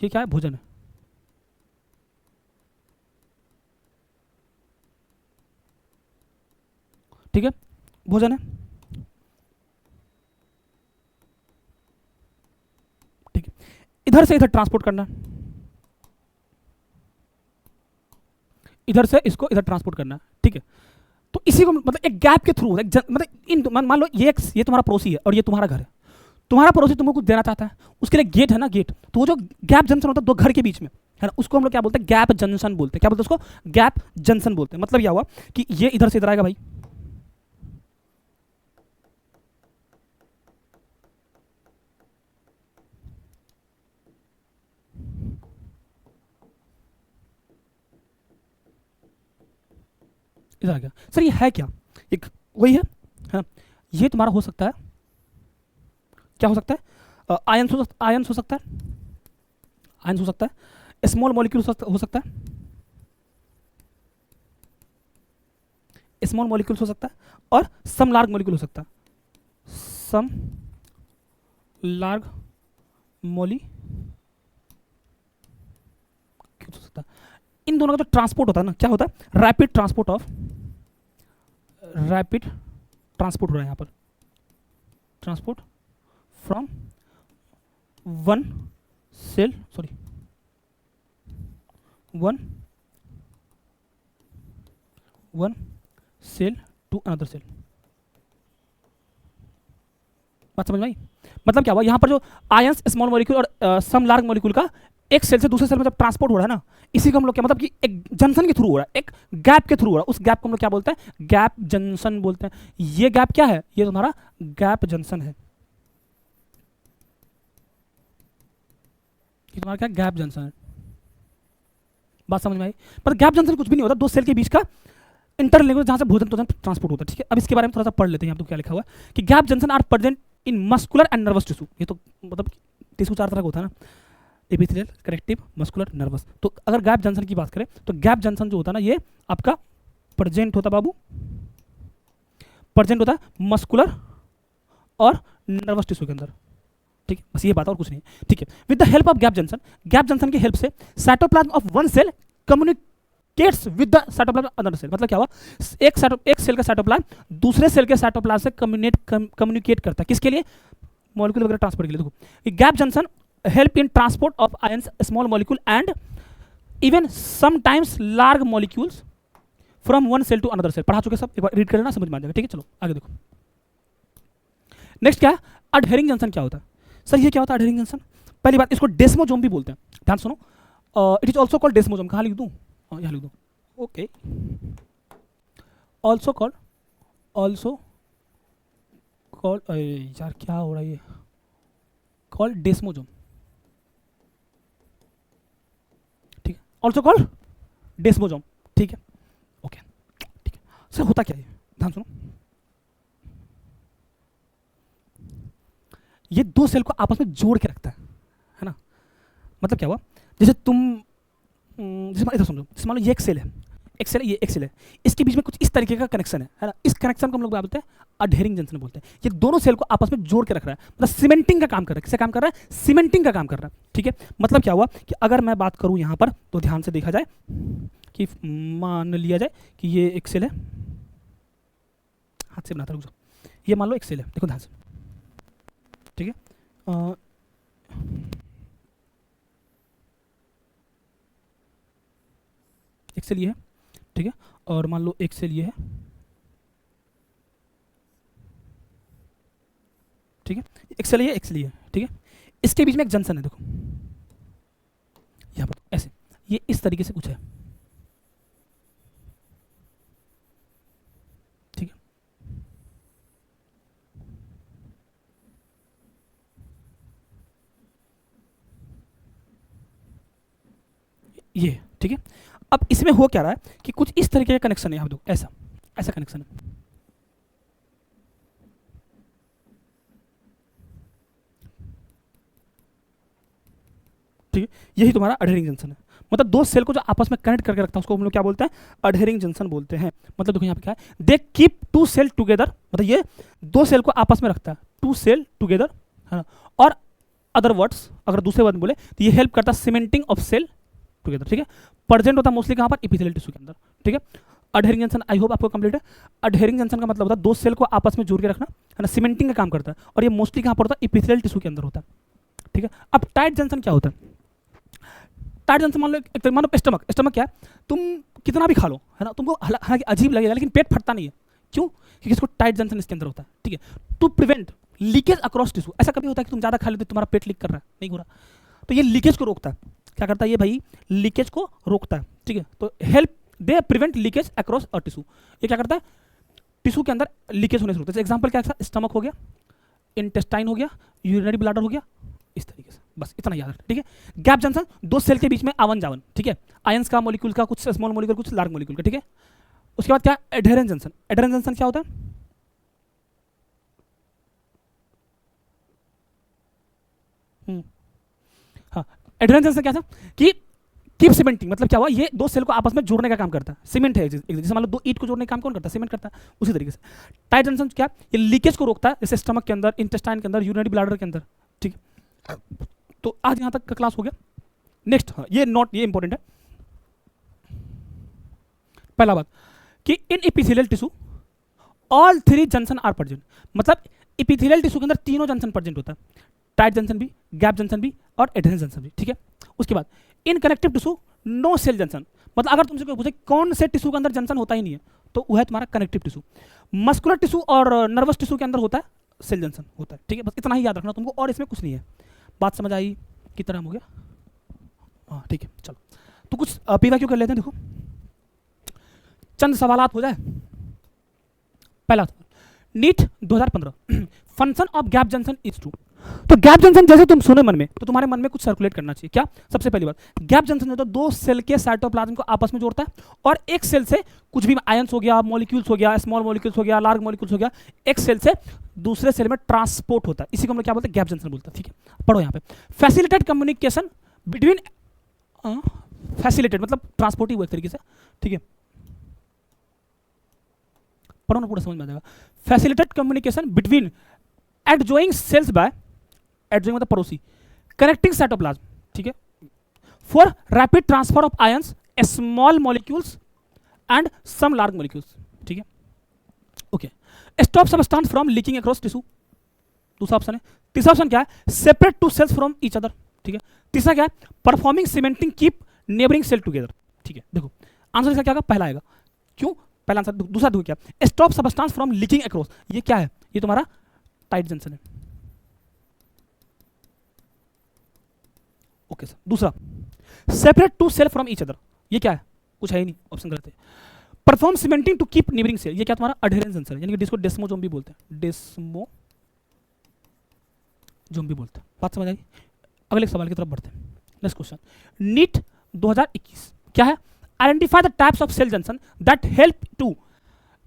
S1: ये क्या है, भोजन है, ठीक है, भोजन है, ठीक है। इधर से इधर ट्रांसपोर्ट करना, इधर से इसको इधर ट्रांसपोर्ट करना, ठीक है। तो इसी को मतलब एक गैप के थ्रू, मतलब इन मान लो ये तुम्हारा पड़ोसी है और ये तुम्हारा घर है। तुम्हारा पड़ोसी तुमको कुछ देना चाहता है, उसके लिए गेट है ना, गेट। तो वो जो गैप जंक्शन होता है दो घर के बीच में, है ना, उसको हम लोग क्या बोलते हैं, गैप जंक्शन बोलते हैं। क्या बोलते हैं उसको, गैप जंक्शन बोलते हैं। मतलब क्या हुआ कि ये इधर से इधर आएगा भाई, इधर आ गया। सर ये है क्या, एक वही है ना। ये तुम्हारा हो सकता है, क्या हो सकता है, आयंस हो सकता है, आयंस हो सकता है, स्मॉल मॉलिक्यूल हो सकता है, स्मॉल मॉलिक्यूल्स हो सकता है, और सम लार्ज मॉलिक्यूल हो सकता है, सम लार्ग मॉली हो सकता है। इन दोनों का जो ट्रांसपोर्ट होता है ना, क्या होता है, रैपिड ट्रांसपोर्ट हो रहा है यहाँ पर, transport from one cell to another cell. बात समझ में आई? मतलब क्या हुआ, यहाँ पर जो आयंस स्मॉल मॉलिक्यूल और सम लार्ज मॉलिक्यूल का एक सेल से दूसरे सेल में जब ट्रांसपोर्ट हो रहा है ना, इसी को हम लोग क्या, मतलब कि एक जंक्शन के थ्रू हो रहा है, एक गैप के थ्रू हो रहा है, उस गैप को हम लोग क्या बोलते हैं, गैप जंक्शन बोलते हैं। ये गैप क्या है, ये तुम्हारा गैप जंक्शन है, ये तुम्हारा क्या, गैप जंक्शन है। बात समझ में आई? पर गैप जंक्शन कुछ भी नहीं होता, दो सेल के बीच का इंटरलिंक जहां से भोजन ट्रांसपोर्ट होता है। ठीक है, अब इसके बारे में थोड़ा सा पढ़ लेते हैं। यहाँ तो क्या लिखा हुआ है कि gap junction are present in muscular and nervous tissue. ये तो मतलब टिश्यू चार तरह का होता है ना, एपिथेलियल, कनेक्टिव, मस्कुलर, नर्वस। तो अगर गैप जंक्शन की बात करें तो गैप जंक्शन जो होता है ना, ये आपका प्रेजेंट होता है बाबू, प्रेजेंट होता है मस्कुलर और नर्वस टिश्यू के अंदर। ठीक है, बस ये बात और कुछ नहीं है। ठीक है, with the help of gap junction की हेल्प से cytoplasm of one cell communicates with the cytoplasm another cell. मतलब क्या हुआ, एक सेल का साइटोप्लाज्म दूसरे सेल के साइटोप्लाज्म से कम्युनिकेट करता है, किसके लिए, मॉलिक्यूल वगैरह ट्रांसपोर्ट के लिए। देखो, gap junction help in transport of ions, small molecule and even sometimes large molecules from one cell to another cell। पढ़ा चुके सब, एक बार रीड कर लेना, समझ में आ जाएगा। ठीक है, चलो आगे देखो। नेक्स्ट क्या है, अडहेरिंग जंक्शन क्या होता है। सर ये क्या होता है अडहेरिंग जंक्शन? पहली बात, इसको डेस्मोजोम भी बोलते हैं, ध्यान सुनो। It is also called desmosome. कहाँ लिख दूँ, यहाँ लिख दूँ, ओके। ऑल्सो कॉल्ड यार क्या हो रहा है ये, called desmosome. Also called desmosome. ठीक है, ओके, ठीक है। सर होता क्या है, ध्यान सुनो। ये दो सेल को आपस में जोड़ के रखता है ना। मतलब क्या हुआ, जैसे इधर समझो, जैसे मान लो ये एक सेल है, ये एक सेल है, इसके बीच में कुछ इस तरीके का कनेक्शन है ना। इस कनेक्शन को हम लोग क्या बोलते हैं, अडहेरिंग जंक्शन बोलते हैं। ये दोनों सेल को आपस में जोड़ के रख रहा है, मतलब सीमेंटिंग का काम कर रहा है। किसका काम कर रहा है, सीमेंटिंग का काम कर रहा है। ठीक है, मतलब क्या हुआ कि अगर मैं बात करूं यहां पर, तो ध्यान से देखा जाए कि मान लिया जाए कि ये एक सेल है, हाथ से बनाता रुक जाओ, ये मान लो एक सेल है, देखो ध्यान से। ठीक है, एक सेल ये है, ठीक है, और मान लो एक सेल ये है, ठीक है, एक सेल ये, एक सेल ये, ठीक है। इसके बीच में एक जंक्शन है, देखो यहाँ पर ऐसे, ये इस तरीके से कुछ है, ठीक है। ये ठीक है, अब इसमें हो क्या रहा है कि कुछ इस तरीके का कनेक्शन है, यहाँ देखो ऐसा ऐसा कनेक्शन है, ठीक है। यही तुम्हारा अडहेरिंग जंक्शन है। मतलब दो सेल को जो आपस में कनेक्ट करके रखता है उसको हम लोग क्या बोलते हैं, अडहेरिंग जंक्शन बोलते हैं। मतलब देखो यहाँ पे क्या है, they keep two cell together, मतलब ये दो सेल को आपस में रखता है, टू सेल टुगेदर, है ना। और अदर वर्ड्स, अगर दूसरे वर्ड बोले तो ये हेल्प करता है सीमेंटिंग ऑफ सेल टुगेदर। ठीक है, प्रेजेंट होता है मोस्टली कहाँ पर, एपिथेलियल टिश्यू के अंदर। ठीक है, अडहेरिंग जंक्शन आई होप आपको कंप्लीट है। अडहेरिंग जंक्शन का मतलब होता है दो सेल को आपस में जोड़ के रखना, है ना, सीमेंटिंग का काम करता है, और ये मोस्टली कहाँ पर होता है, एपिथेलियल टिश्यू के अंदर होता है। ठीक है, अब टाइट जंक्शन क्या होता है, टाइट जंक्शन मान लो स्टमक क्या है, तुम कितना भी खा लो, है ना, तुमको हालांकि अजीब लगेगा लेकिन पेट फटता नहीं है। क्यों, क्योंकि इसको टाइट जंक्शन इसके अंदर होता है। ठीक है, to prevent leakage across tissue. ऐसा कभी होता है कि तुम ज़्यादा खा लेते तुम्हारा पेट लीक कर रहा है, नहीं हो रहा, तो ये लीकेज को रोकता है। क्या करता है ये भाई, लीकेज को रोकता है। ठीक है, तो help they prevent leakage across a tissue. ये क्या करता है, टिश्यू के अंदर लीकेज होने से रोकता है। एग्जाम्पल क्या है, स्टमक हो गया, इंटेस्टाइन हो गया, यूरिनरी ब्लैडर हो गया, इस तरीके से, बस इतना याद रखना। ठीक है, गैप जंक्शन दो सेल के बीच में आवन जावन, ठीक है, आयंस का, मॉलिक्यूल का, कुछ स्मॉल मॉलिक्यूल, कुछ लार्ज मॉलिक्यूल का। ठीक है, उसके बाद क्या, एडहेरेंस जंक्शन। एडहेरेंस जंक्शन क्या होता है, हाँ, एडहेरेंस जंक्शन क्या था कि कीप सीमेंटिंग, मतलब क्या हुआ, ये दो सेल को आपस में जोड़ने का काम करता है। सीमेंट है, जैसे मान लो दो ईंट को जोड़ने का काम कौन करता है, सीमेंट करता है, उसी तरीके से। टाइट जंक्शन क्या, ये लीकेज को रोकता है, जैसे स्टमक के अंदर, इंटेस्टाइन के अंदर, यूरिनरी ब्लैडर के अंदर, तो आज यहाँ तक का क्लास हो गया। नेक्स्ट, ये नोट, ये इंपॉर्टेंट है। पहला बात कि in epithelial tissue all three junction are present, मतलब एपिथेलियल टिश्यू के अंदर तीनों जंक्शन प्रेजेंट होता है, टाइट जंक्शन भी, गैप जंक्शन भी और एडहेरेंस जंक्शन भी, ठीक है। उसके बाद in connective tissue no cell junction, मतलब अगर तुमसे कोई पूछे कौन से टिश्यू के अंदर जंक्शन होता ही नहीं है तो वह है तुम्हारा कनेक्टिव टिश्यू। मस्कुलर टिश्यू और नर्वस टिश्यू के अंदर होता है सेल जंक्शन होता है, ठीक है। बस इतना ही याद रखना तुमको, और इसमें कुछ नहीं है। बात समझ आई? कितना हो गया? हाँ ठीक है, चलो तो कुछ PYQ कर लेते हैं। देखो चंद सवालात हो जाए। पहला NEET 2015 function of gap junction is to. तो गैप जंक्शन जैसे तुम सुने मन में, तो तुम्हारे मन में कुछ सर्कुलेट करना चाहिए। क्या? सबसे पहली बात, गैप जंक्शन तो दो सेल के साइटोप्लाज्म को आपस में जोड़ता है, और एक सेल से कुछ भी आयंस हो गया, मॉलिक्यूल्स हो गया, स्मॉल मॉलिक्यूल्स हो गया, लार्ज मॉलिक्यूल्स हो गया, एक सेल से दूसरे सेल में ट्रांसपोर्ट होता है। इसी को हम लोग क्या बोलते हैं? गैप जंक्शन बोलते हैं, ठीक है। पढ़ो यहाँ पे, फैसिलिटेड कम्युनिकेशन बिटवीन, फैसिलिटेड मतलब ट्रांसपोर्ट ही हुआ एक तरीके से, ठीक है। पढ़ो ना, पूरा समझ में आ जाएगा। Facilitated communication between adjoining cells by, adjoining मतलब पड़ोसी, कनेक्टिंग साइटोप्लाज्म, ठीक है, for rapid transfer of ions, small molecules and some large molecules, ठीक है। Okay, stop substance from leaking across tissue, दूसरा ऑप्शन है। तीसरा ऑप्शन क्या है? Separate two cells from each other, ठीक है। तीसरा क्या है? Performing cementing keep neighbouring cell together, ठीक है। देखो आंसर इसका क्या होगा? पहला आएगा। क्यों पहला आंसर? दूसरा देखो क्या, stop substance from leaking across, ये क्या है? ये तुम्हारा टाइट जंक्शन है। Okay sir. दूसरा, separate two cell from each other, ये क्या है? कुछ है ही नहीं, ऑप्शन गलत है। Perform cementing to keep neighbouring cell, ये क्या तुम्हारा? अडहेरेंस जंक्शन है, यानी कि जिसको डेस्मोजोम भी बोलते हैं, डेस्मोजोम भी बोलते हैं। बात समझ आई? अगले सवाल की तरफ बढ़ते हैं। नेक्स्ट क्वेश्चन, नीट 2021 क्या है? Identify the types of cell junction that help to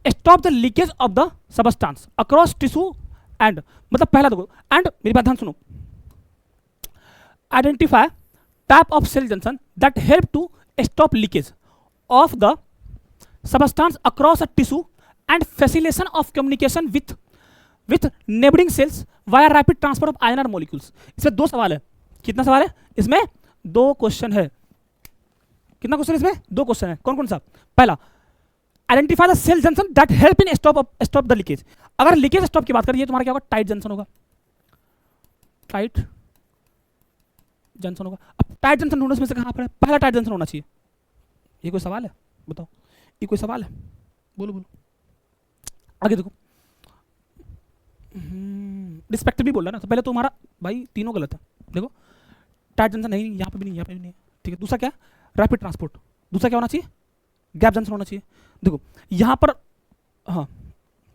S1: stop the leakage of the substance across tissue and, मतलब पहला देखो, एंड मेरी बात ध्यान सुनो, identify type of cell junction that help to stop leakage of the substance across a tissue and facilitation of communication with neighbouring cells via rapid transfer of ion और molecules. इसमें दो सवाल है। कितना सवाल है इसमें? दो क्वेश्चन है। कितना क्वेश्चन इसमें? दो क्वेश्चन है। कौन कौन सा? पहला, identify the cell junction that help in stop the leakage. अगर लीकेज स्टॉप की बात करें, तुम्हारा क्या होगा? टाइट जंक्शन होगा, टाइट जंक्शन होगा। अब टाइट जंक्शन ढूंढने में से कहां पर है? पहला टाइट जंक्शन होना चाहिए। ये कोई सवाल है? बताओ, ये कोई सवाल है? बोलो बोलो। आगे देखो, रिस्पेक्टिवली बोल रहा है ना, तो पहले तो हमारा भाई तीनों गलत है। देखो टाइट जंक्शन नहीं, यहाँ पे भी नहीं, यहाँ पे भी नहीं, ठीक है। दूसरा क्या? Rapid transport. दूसरा क्या होना चाहिए? गैप जंक्शन होना चाहिए। देखो यहाँ पर, हाँ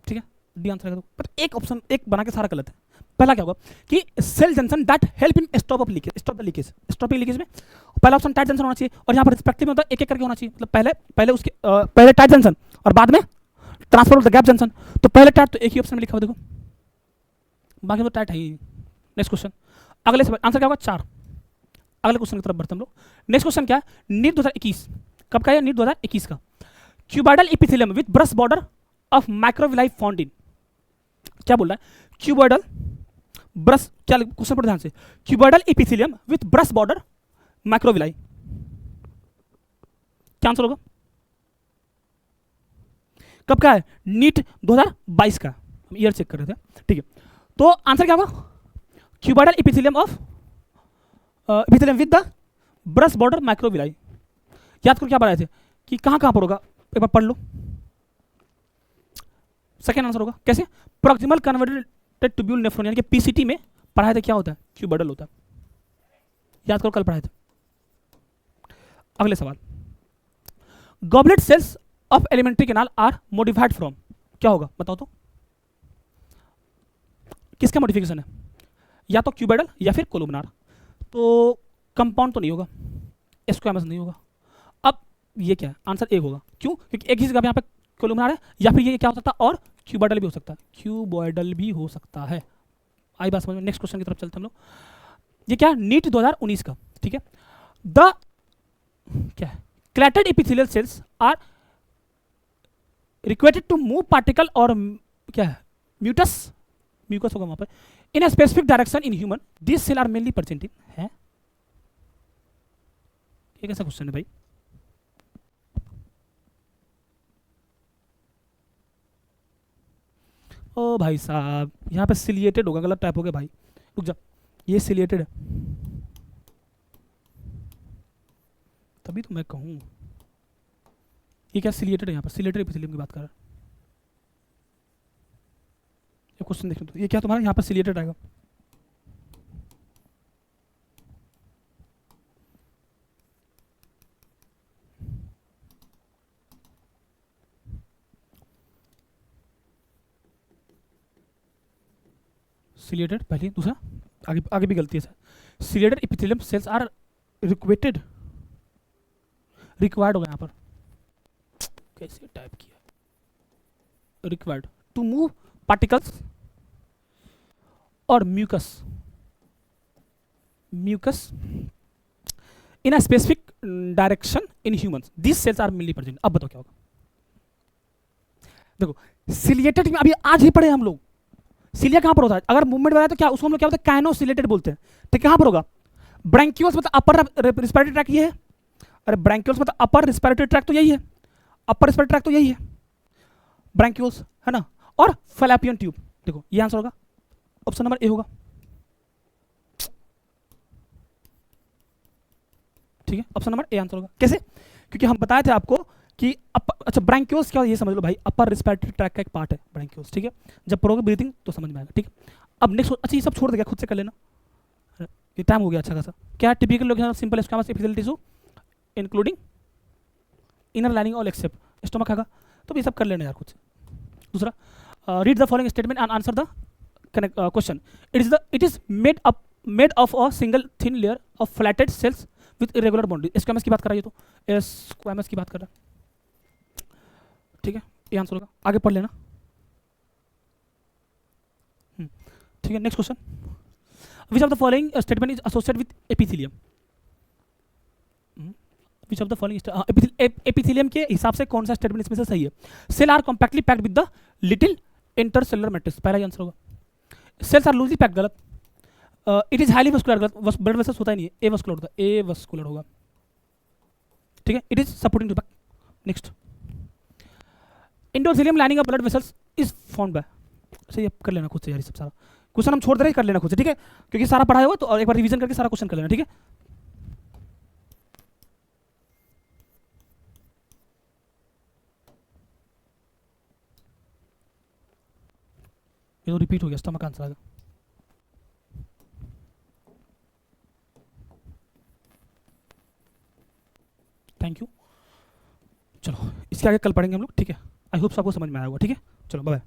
S1: ठीक है, डी आंसर है। पर एक ऑप्शन एक बना के सारा गलत है। पहला क्या होगा कि cell junction that help in stop of leakage, stop the leakage, stopping leakage में पहला ऑप्शन टाइट जंक्शन होना चाहिए, और यहाँ पर रिस्पेक्टिव में होता है एक एक करके होना चाहिए, मतलब पहले उसके पहले टाइट जंक्शन और बाद में transfer of the gap junction. तो पहले टाइट तो एक ही ऑप्शन में लिखा हुआ, देखो बाकी तो टाइट है ही। नेक्स्ट क्वेश्चन, अगले आंसर क्या होगा? 4। अगले क्वेश्चन की तरफ बढ़ते हम लोग। नेक्स्ट क्वेश्चन क्या है? नीट 2021 कब का है? नीट 2021 का। Cuboidal epithelium with brush border of microvilli found in, क्या बोल रहा है? क्यूबॉइडल ब्रश, क्या क्वेश्चन पर ध्यान से, cuboidal epithelium with brush border microvilli, क्या आंसर होगा? कब का है? नीट 2022 का। हम ईयर चेक कर रहे थे, ठीक है। तो आंसर क्या होगा? Cuboidal epithelium of epithelium with the brush border microvilli. याद करो क्या बनाए थे कि कहां कहां पर होगा, एक बार पढ़ लो। सेकेंड आंसर होगा कैसे? प्रॉक्सिमल कन्वर्टेड ट्यूब्यूल नेफ्रॉन, यानी कि पीसीटी में पढ़ाए थे, क्या होता है? क्यूबॉइडल होता है। याद करो कल पढ़ाए थे। अगले सवाल, goblet cells of elementary canal are modified from, क्या होगा बताओ तो? किसका मॉडिफिकेशन है? या तो क्यूबॉइडल या फिर कोलुमनार। तो कंपाउंड तो नहीं होगा, स्क्वामस नहीं होगा। अब ये क्या है? आंसर एक होगा। क्यों? क्योंकि एक ही जगह यहाँ पे कोलुमनार है, या फिर ये क्या हो सकता है? और क्यूबॉइडल भी हो सकता है, क्यूबॉइडल भी हो सकता है। आई बात समझ में? नेक्स्ट क्वेश्चन की तरफ चलते हम लोग। ये क्या? नीट 2019 का, ठीक है। द क्या है? Ciliated epithelial cells are requited to move particle और क्या है? म्यूटस म्यूकस होगा वहाँ पर। In a specific direction in human this cell are mainly present in है। ये कैसा क्वेश्चन है भाई? ओ भाई साहब, यहाँ पे सिलिएटेड होगा, गलत टाइप हो गया भाई, रुक जा। ये सिलिएटेड है, तभी तो मैं कहूँ। ये क्या सिलिएटेड है? यहाँ पर सिलिएटेड एपिथेलियम की बात कर रहा है। ये क्वेश्चन देखने तो, ये क्या तुम्हारा यहाँ पर सिलिएटेड आएगा? सिलिएटेड पहले, दूसरा आगे आगे भी गलती है sir. Ciliated epithelium cells are requited, required होगा यहाँ पर, कैसे टाइप किया, रिक्वायर्ड टू मूव पार्टिकल्स और mucus, mucus in a specific direction in humans this cells are mainly present. अब बताओ क्या होगा? देखो सिलिएटेड में अभी आज ही पढ़े हम लोग, सिलिया कहाँ पर होता है? अगर मूवमेंट बनाए तो क्या उसको हम लोग क्या बोलते हैं? काइनोसिलेटेड बोलते हैं। तो कहाँ पर होगा? ब्रैंक्यूल्स मतलब अपर रिस्पिरेटरी ट्रैक ये है, अरे ब्रैंक्यूल्स मतलब अपर रिस्पिरेटरी ट्रैक तो यही है, अपर रिस्पिरेटरी ट्रैक तो यही है, ब्रैंक्यूल्स है ना, और फैलापियन ट्यूब। देखो ये आंसर होगा, ऑप्शन नंबर ए होगा, ठीक है, ऑप्शन नंबर ए आंसर होगा। कैसे? क्योंकि हम बताए थे आपको कि अच्छा ब्रैंक्यूल्स क्या, ये समझ लो भाई, अपर रिस्पिरेटरी ट्रैक का एक पार्ट है ब्रैंक्यूल्स, ठीक है। जब पढ़ोगे ब्रीथिंग तो समझ में आएगा, ठीक है। अब नेक्स्ट, अच्छा ये सब छोड़ देगा, खुद से कर लेना, ये टाइम हो गया अच्छा खासा। क्या typical location of simple squamous epithelial tissue including inner lining all except stomach हैगा, तो ये सब कर लेना यार खुद से। दूसरा, read the following statement and answer the question. It is made of a single thin layer of flatted cells with irregular boundary. Squamous की बात कर रहा है ये, तो स्क्वामस की बात कर रहा है, ठीक है, ये आंसर होगा। आगे पढ़ लेना, ठीक है। Next question, which of the following statement is associated with epithelium? Which of the following epithelium के हिसाब से कौन सा स्टेटमेंट इसमें से सही है? Cell are compactly packed with the little intercellular matrix, पहला ही आंसर होगा। सेल्स आर लूजली पैक्ड, गलत। इट इज हाईली वस्कुलर, गलत, ब्लड वेसल्स होता ही नहीं है, ए वस्कुलर होता है, ए वस्कुलर होगा, ठीक है। It is supporting to back. Next, endothelium lining of blood vessels is found by, सही कर लेना खुद से यार, ये सब सारा क्वेश्चन हम छोड़ दे रहे, कर लेना खुद से, ठीक है, क्योंकि सारा पढ़ा होगा तो और एक बार रिवीजन करके सारा क्वेश्चन कर लेना, ठीक है। ये तो रिपीट हो गया, स्टमक आंसर आएगा। थैंक यू, चलो इसके आगे कल पढ़ेंगे हम लोग, ठीक है। आई होप सबको समझ में आया होगा, ठीक है। चलो बाय।